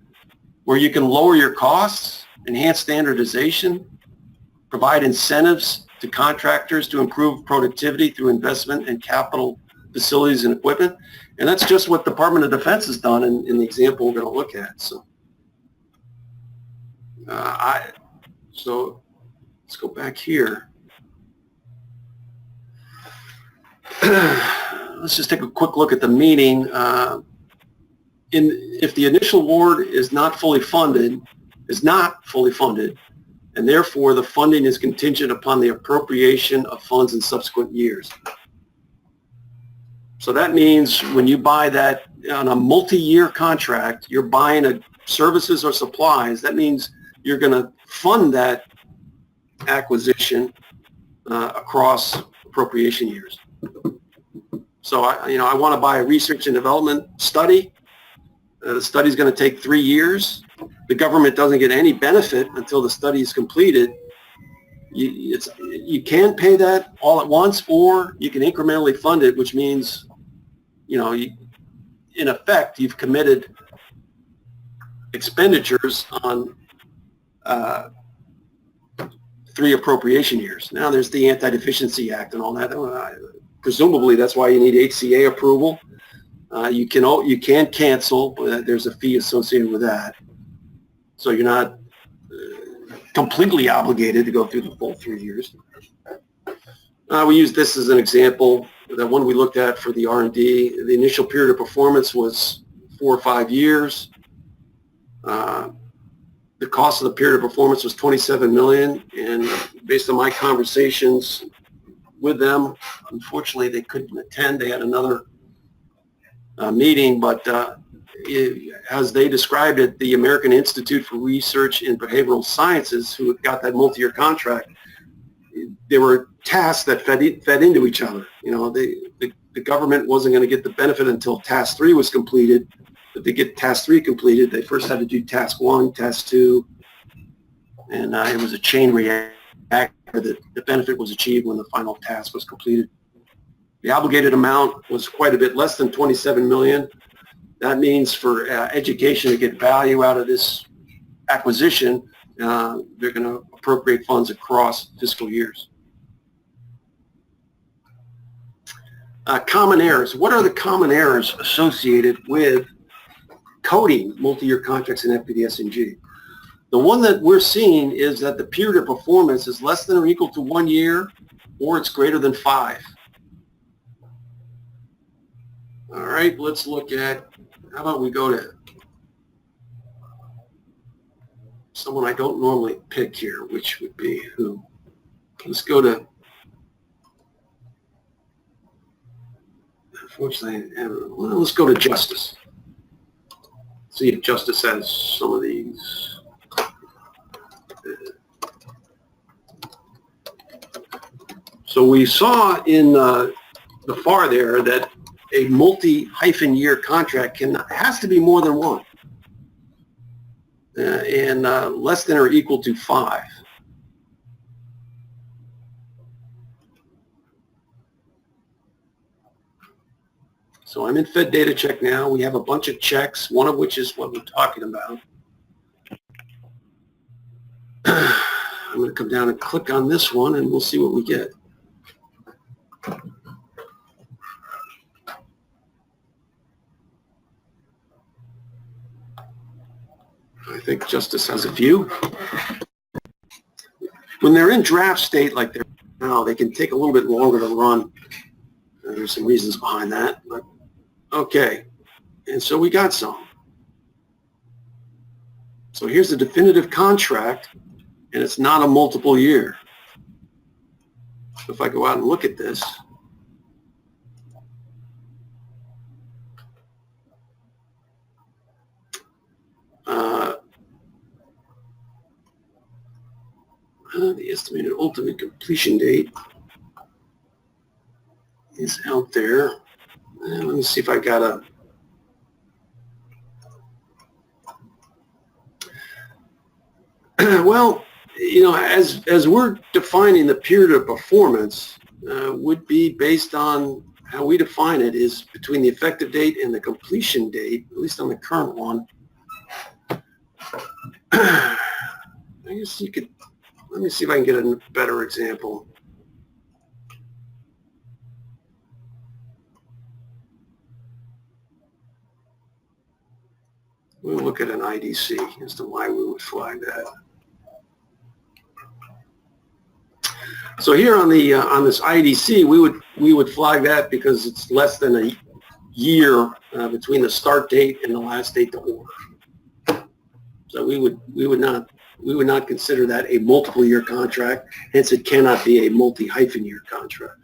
where you can lower your costs, enhance standardization, provide incentives to contractors to improve productivity through investment in capital facilities and equipment. And that's just what Department of Defense has done in the example we're going to look at. So, so let's go back here. Let's just take a quick look at the meaning. If the initial award is not fully funded, and therefore the funding is contingent upon the appropriation of funds in subsequent years. So that means when you buy that on a multi-year contract, you're buying services or supplies. That means you're going to fund that acquisition across appropriation years. So I want to buy a research and development study. The study is going to take 3 years. The government doesn't get any benefit until the study is completed. You can pay that all at once, or you can incrementally fund it, which means, in effect, you've committed expenditures on 3 appropriation years. Now there's the Anti-Deficiency Act and all that. Presumably that's why you need HCA approval. You can cancel, but there's a fee associated with that. So you're not completely obligated to go through the full 3 years. We use this as an example. The one we looked at for the R&D, the initial period of performance was 4 or 5 years. The cost of the period of performance was $27 million, and based on my conversations with them, unfortunately they couldn't attend. They had another meeting, but as they described it, the American Institute for Research in Behavioral Sciences, who got that multi-year contract, there were tasks that fed into each other. The government wasn't going to get the benefit until task 3 was completed. But to get task 3 completed, they first had to do task 1, task 2, and it was a chain reaction that the benefit was achieved when the final task was completed. The obligated amount was quite a bit less than $27 million. That means for education to get value out of this acquisition, they're going to appropriate funds across fiscal years. Common errors. What are the common errors associated with coding multi-year contracts in FPDS&G? The one that we're seeing is that the period of performance is less than or equal to 1 year, or it's greater than 5. All right, let's look at, how about we go to someone I don't normally pick here, which would be who? Let's go to, unfortunately, well, let's go to Justice. See if Justice has some of these. So we saw in the FAR there that a multi-year contract has to be more than 1, and less than or equal to 5. So I'm in Fed Data Check now. We have a bunch of checks, one of which is what we're talking about. I'm going to come down and click on this one, and we'll see what we get. I think Justice has a few. When they're in draft state like they're now, they can take a little bit longer to run. There's some reasons behind that, but okay. And so we got some. So here's the definitive contract, and it's not a multiple year. So if I go out and look at this, The estimated ultimate completion date is out there. Let me see if I got a... Well, you know, as we're defining the period of performance, would be based on how we define it is between the effective date and the completion date, at least on the current one. I guess you could, let me see if I can get a better example. We'll look at an IDC as to why we would flag that. So here on the on this IDC, we would flag that because it's less than a year between the start date and the last date to order. So we would not consider that a multiple year contract. Hence, it cannot be a multi-year contract.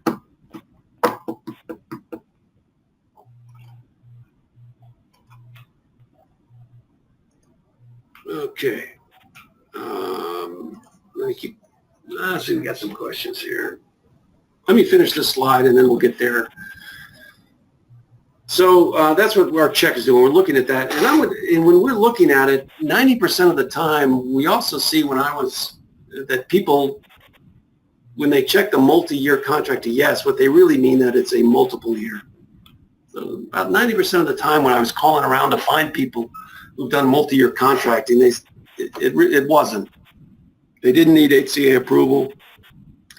Okay. Let me keep. So we got some questions here. Let me finish this slide and then we'll get there. So that's what our check is doing. We're looking at that, and when we're looking at it, 90% of the time, we also see that people, when they check the multi-year contract to yes, what they really mean that it's a multiple year. So about 90% of the time, when I was calling around to find people who've done multi-year contracting, it wasn't. They didn't need HCA approval.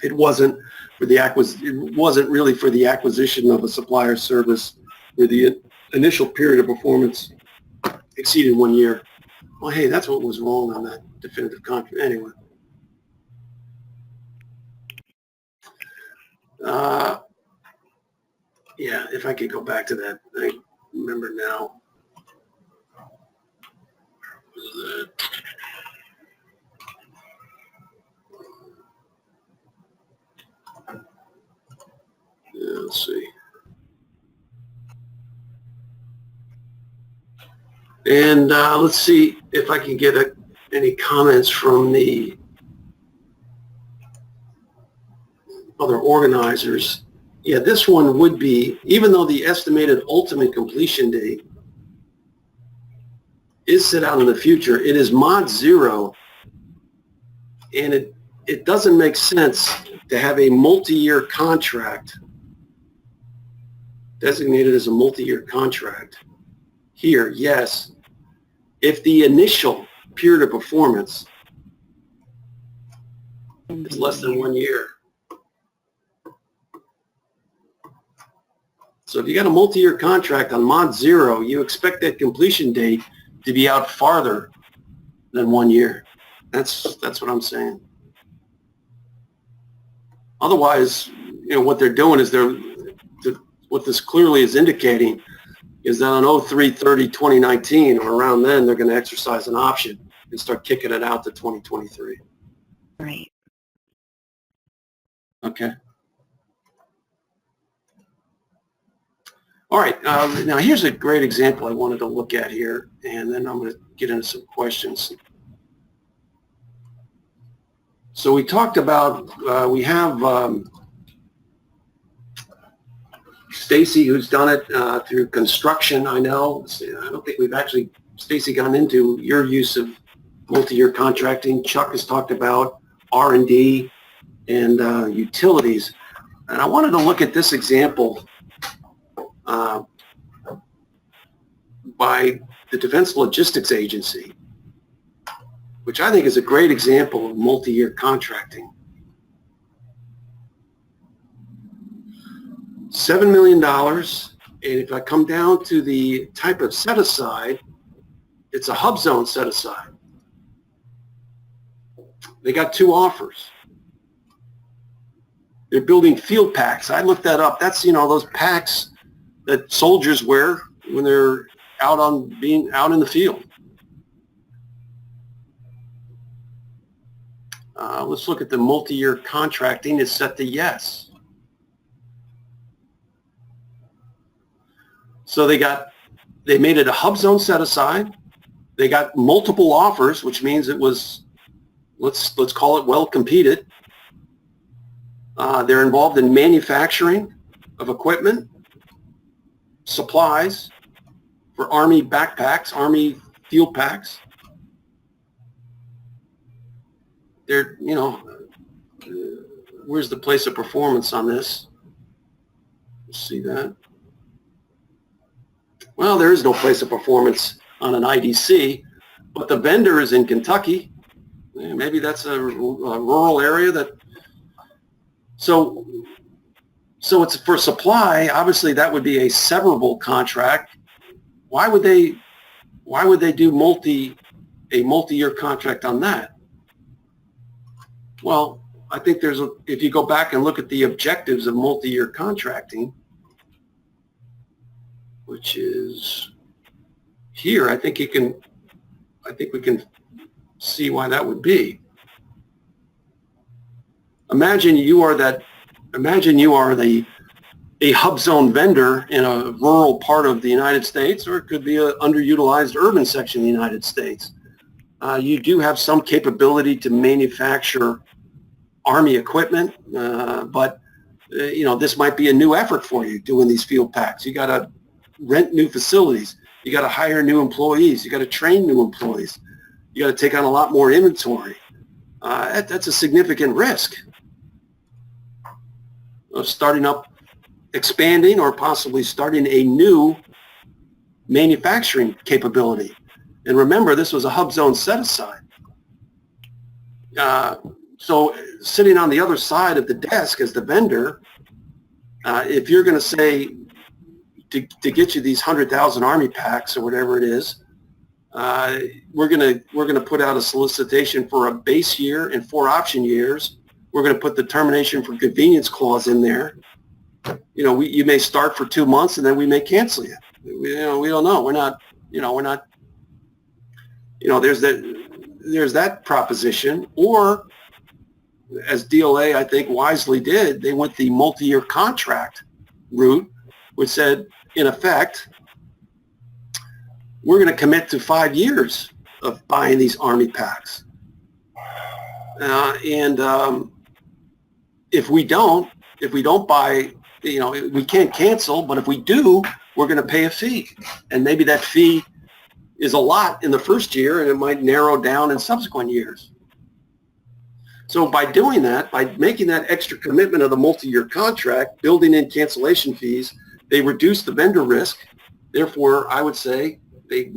It wasn't really for the acquisition of a supplier service where the initial period of performance exceeded 1 year. Well, hey, that's what was wrong on that definitive contract. Anyway. Yeah, if I could go back to that, I remember now. Yeah, let's see. And let's see if I can get any comments from the other organizers. Yeah, this one would be, even though the estimated ultimate completion date is set out in the future, it is mod 0, and it doesn't make sense to have a multi-year contract designated as a multi-year contract. Here, yes, if the initial period of performance is less than 1 year. So if you got a multi-year contract on mod 0, you expect that completion date to be out farther than 1 year. That's what I'm saying. Otherwise, you know, what they're doing is what this clearly is indicating is that on 03/30/2019 or around then, they're going to exercise an option and start kicking it out to 2023.
Right.
Okay. All right. Now, here's a great example I wanted to look at here, and then I'm going to get into some questions. So we talked about, we have Stacy, who's done it through construction, I know. I don't think we've actually, Stacy, gone into your use of multi-year contracting. Chuck has talked about R&D and utilities. And I wanted to look at this example by the Defense Logistics Agency, which I think is a great example of multi-year contracting. $7 million, and if I come down to the type of set-aside, it's a hub zone set-aside. They got 2 offers. They're building field packs. I looked that up. That's, you know, those packs that soldiers wear when they're out in the field. Let's look at the multi-year contracting. It's set to yes. So they made it a hub zone set aside. They got multiple offers, which means it was let's call it well competed. They're involved in manufacturing of equipment, supplies for Army backpacks, Army field packs. They're, you know, where's the place of performance on this? Let's see that. Well, there is no place of performance on an IDC, but the vendor is in Kentucky. Maybe that's a rural area that, so it's for supply. Obviously that would be a severable contract. Why would they do a multi-year contract on that? Well, I think if you go back and look at the objectives of multi-year contracting, which is here, I think we can see why that would be. Imagine you are a hub zone vendor in a rural part of the United States, or it could be an underutilized urban section of the United States. You do have some capability to manufacture Army equipment, but you know, this might be a new effort for you doing these field packs. You got to rent new facilities. You got to hire new employees. You got to train new employees. You got to take on a lot more inventory. That's a significant risk of starting up, expanding, or possibly starting a new manufacturing capability. And remember, this was a hub zone set aside. So sitting on the other side of the desk as the vendor, if you're going to say to get you these 100,000 Army packs or whatever it is, we're going to put out a solicitation for a base year and 4 option years. We're going to put the termination for convenience clause in there. You know, you may start for 2 months and then we may cancel you. We don't know. We're not. There's that proposition. Or, as DLA I think wisely did, they went the multi-year contract route, which said, in effect, we're going to commit to 5 years of buying these Army packs. If we don't buy, we can't cancel, but if we do, we're going to pay a fee. And maybe that fee is a lot in the first year, and it might narrow down in subsequent years. So by doing that, by making that extra commitment of the multi-year contract, building in cancellation fees, they reduce the vendor risk. Therefore, I would say they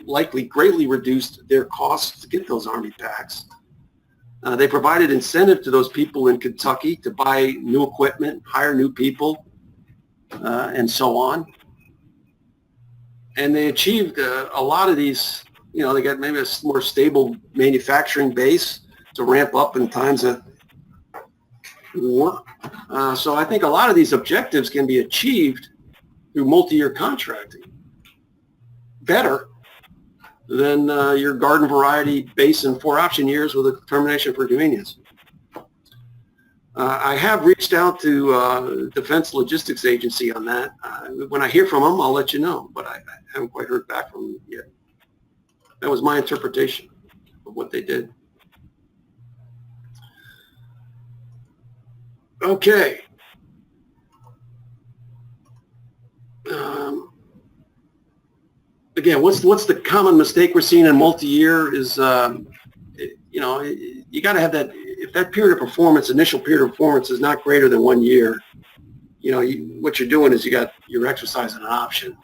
likely greatly reduced their costs to get those Army packs. They provided incentive to those people in Kentucky to buy new equipment, hire new people, and so on. And they achieved a lot of these, they got maybe a more stable manufacturing base to ramp up in times of war. So I think a lot of these objectives can be achieved through multi-year contracting better than your garden variety base and 4 option years with a termination for convenience. I have reached out to Defense Logistics Agency on that. When I hear from them, I'll let you know, but I haven't quite heard back from them yet. That was my interpretation of what they did. Okay. Again, what's the common mistake we're seeing in multi-year is, you got to have that, if that period of performance, initial period of performance is not greater than 1 year, what you're doing is you're exercising an option.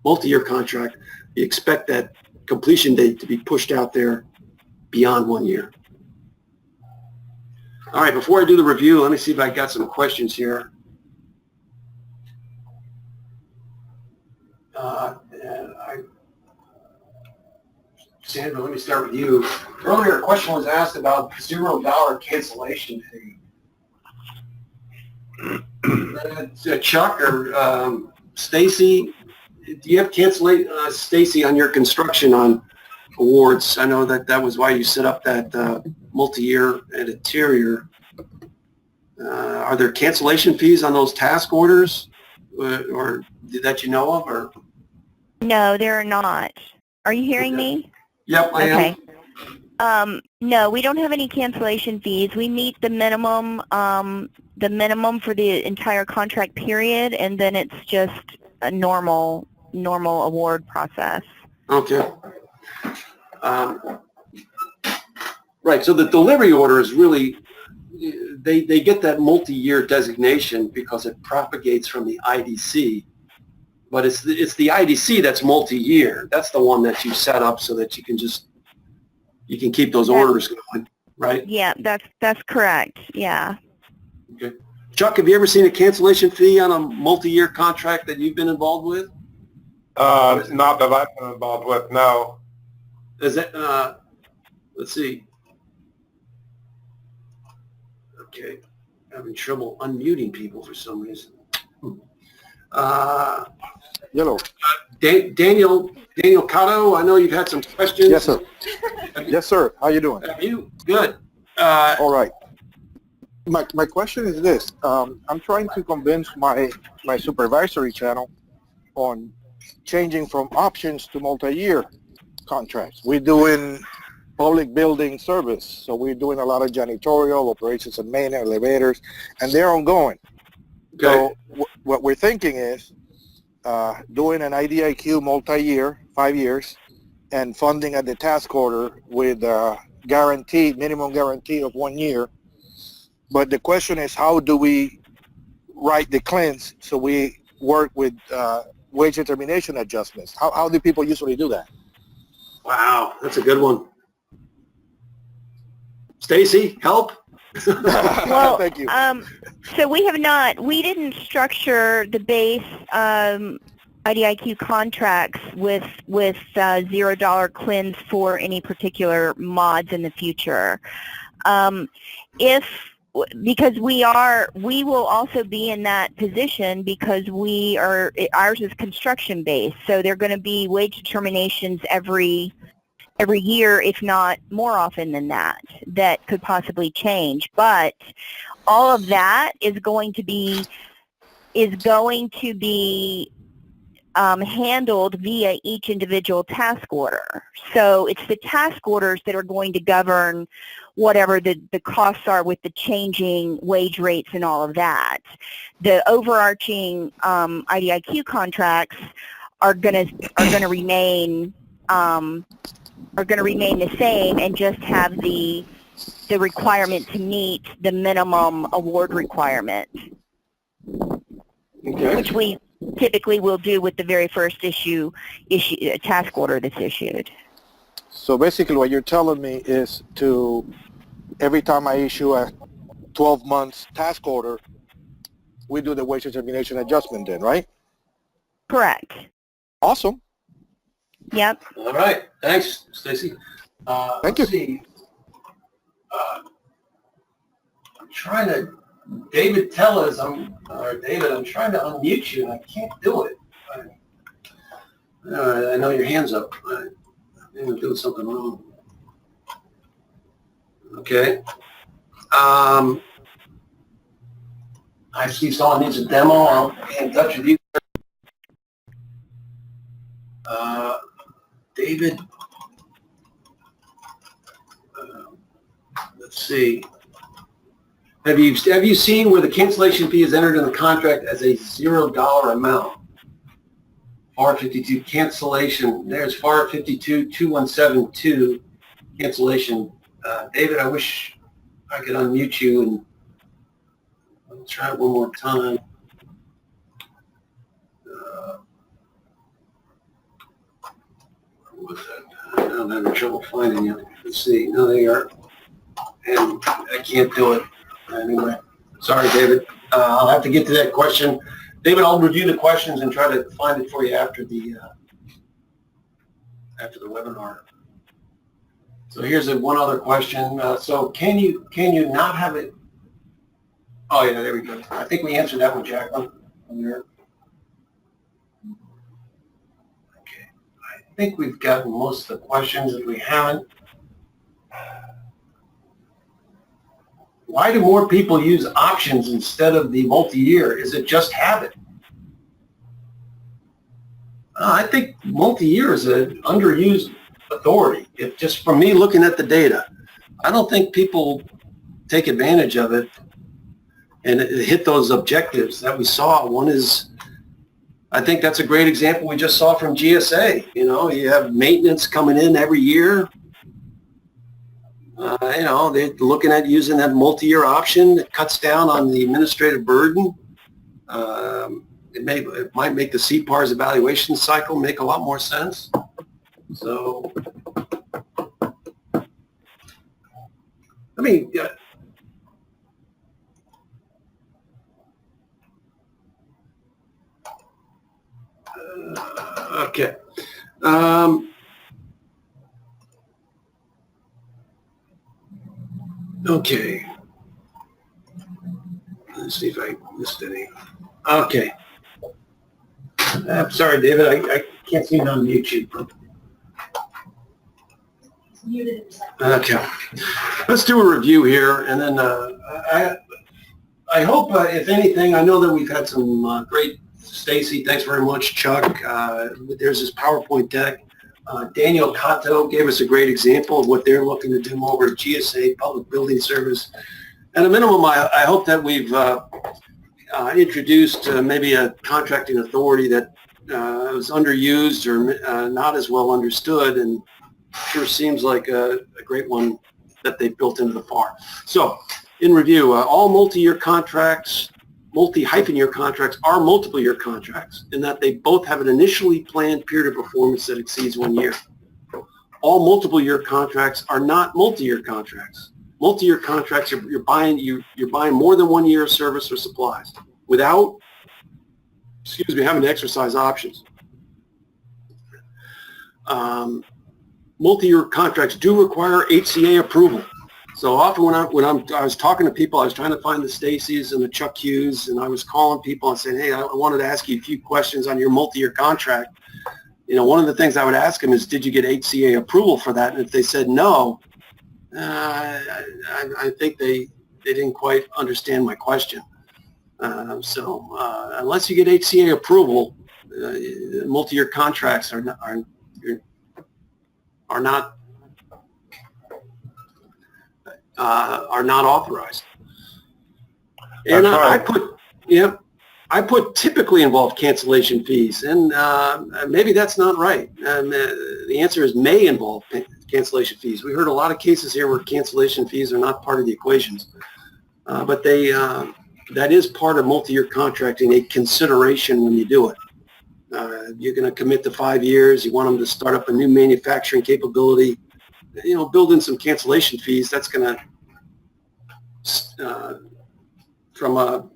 Multi-year contract, you expect that completion date to be pushed out there beyond 1 year. All right, before I do the review, let me see if I got some questions here. Sandra, let me start with you. Earlier, a question was asked about $0 cancellation fee. Chuck or Stacy, do you have Stacy on your construction on awards? I know that was why you set up that multi-year and interior. Are there cancellation fees on those task orders, or that you know of? Or
no, there are not. Are you hearing me?
Yep, I am.
No, we don't have any cancellation fees. We meet the minimum for the entire contract period, and then it's just a normal award process.
Okay. Right, so the delivery order is really, they get that multi-year designation because it propagates from the IDC, but it's the IDC that's multi-year. That's the one that you set up so that you can keep those orders going, right?
Yeah, that's correct. Yeah.
Okay. Chuck, have you ever seen a cancellation fee on a multi-year contract that you've been involved with?
Not that I've been involved with, no.
Is it, let's see. Okay, having trouble unmuting people for some reason.
Hello.
Daniel Cotto, I know you've had some questions.
Yes, sir. Yes, sir. How you doing?
Have you? Good.
All right. My question is this. I'm trying to convince my supervisory channel on changing from options to multi-year contracts. We're doing public building service, so we're doing a lot of janitorial, operations and maintenance, elevators, and they're ongoing.
Okay.
So what we're thinking is doing an IDIQ multi-year, 5 years, and funding at the task order with a minimum guarantee of 1 year. But the question is, how do we write the claims so we work with wage determination adjustments? How do people usually do that?
Wow, that's a good one. Stacy, help?
Well,
thank you.
So we didn't structure the base IDIQ contracts with $0 CLINs for any particular mods in the future. Because we will also be in that position because ours is construction based, so they're going to be wage determinations every year, if not more often than that could possibly change. But all of that is going to be handled via each individual task order. So it's the task orders that are going to govern whatever the costs are with the changing wage rates and all of that. The overarching IDIQ contracts are going to remain the same and just have the requirement to meet the minimum award requirement,
Okay.
which we typically will do with the very first task order that's issued.
So basically what you're telling me is every time I issue a 12 months task order, we do the wage determination adjustment then, right?
Correct.
Awesome.
Yep.
All right. Thanks, Stacy.
Thank you.
Let's see. I'm trying to, David, I'm trying to unmute you and I can't do it. I know your hand's up. I think I'm doing something wrong. Okay. I see someone needs a demo. I'll be in touch with you. David, let's see. Have you seen where the cancellation fee is entered in the contract as a $0 amount? FAR 52 cancellation. There's FAR 52 2172 cancellation. David, I wish I could unmute you and I'll try it one more time. What's that? I'm having trouble finding you. Let's see. No, there you are. And I can't do it. Anyway, sorry, David. I'll have to get to that question. David, I'll review the questions and try to find it for you after the webinar. So here's one other question. So can you not have it? Oh yeah, there we go. I think we answered that one, Jacqueline. Okay. I think we've gotten most of the questions. If we haven't, why do more people use options instead of the multi-year? Is it just habit? I think multi-year is an underused authority. If just from me looking at the data, I don't think people take advantage of it and hit those objectives that we saw. One is, I think that's a great example we just saw from GSA. You know, you have maintenance coming in every year. You know, they're looking at using that multi-year option. It cuts down on the administrative burden. It might make the CPAR's evaluation cycle make a lot more sense. So, I mean, yeah. Okay. Okay. Let's see if I missed any. Okay. I'm sorry, David. I can't seem to unmute you. Okay. Let's do a review here, and then I hope, if anything, I know that we've had some great. Stacy, thanks very much. Chuck, there's this PowerPoint deck. Daniel Cotto gave us a great example of what they're looking to do over at GSA, Public Building Service. At a minimum, I hope that we've introduced maybe a contracting authority that was underused or not as well understood, and sure seems like a great one that they've built into the FAR. So, in review, all multi-year contracts, multi-year contracts are multiple year contracts in that they both have an initially planned period of performance that exceeds 1 year. All multiple year contracts are not multi-year contracts. Multi-year contracts, you're buying more than 1 year of service or supplies without, having to exercise options. Multi-year contracts do require HCA approval. So often when I was talking to people, I was trying to find the Stacys and the Chuck Hughes, and I was calling people and saying, hey, I wanted to ask you a few questions on your multi-year contract. You know, one of the things I would ask them is, did you get HCA approval for that? And if they said no, I think they didn't quite understand my question. So unless you get HCA approval, multi-year contracts are not authorized. And I put typically involve cancellation fees, and maybe that's not right. The answer is may involve cancellation fees. We heard a lot of cases here where cancellation fees are not part of the equations, but that is part of multi-year contracting, a consideration when you do it. You're going to commit to 5 years. You want them to start up a new manufacturing capability. You know, build in some cancellation fees. That's going to, from a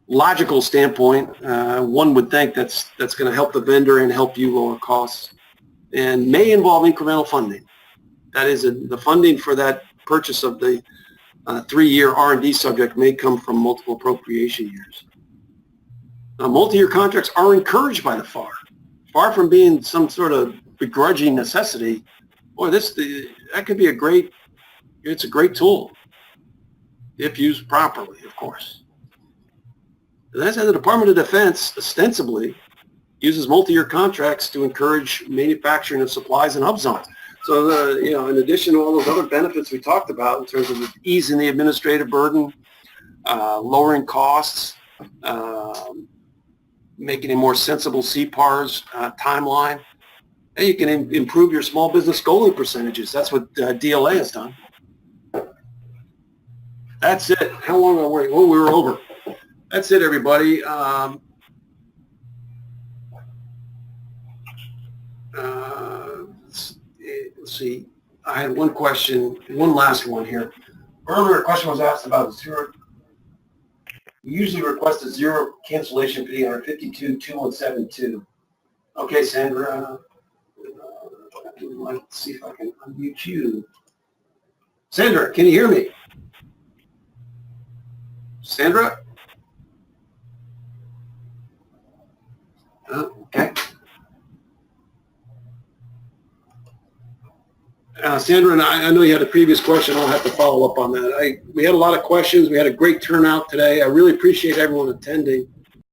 logical standpoint, one would think that's going to help the vendor and help you lower costs, and may involve incremental funding. That is, the funding for that purchase of the 3-year R&D subject may come from multiple appropriation years. Multi-year contracts are encouraged by the FAR. Far from being some sort of begrudging necessity, boy, that could be it's a great tool if used properly, of course. That's how the Department of Defense ostensibly uses multi-year contracts to encourage manufacturing of supplies and hub zones. So, in addition to all those other benefits we talked about in terms of easing the administrative burden, lowering costs, making a more sensible CPARS timeline, and you can improve your small business goaling percentages. That's what DLA has done. That's it. How long are we? Oh, we were over. That's it, everybody. Let's see. I had one question, one last one here. Earlier, a question was asked about zero. We usually request a zero cancellation fee under 52-2172. Okay, Sandra. Let's see if I can unmute you. Sandra, can you hear me? Sandra? Okay. Sandra, and I know you had a previous question. I'll have to follow up on that. We had a lot of questions. We had a great turnout today. I really appreciate everyone attending.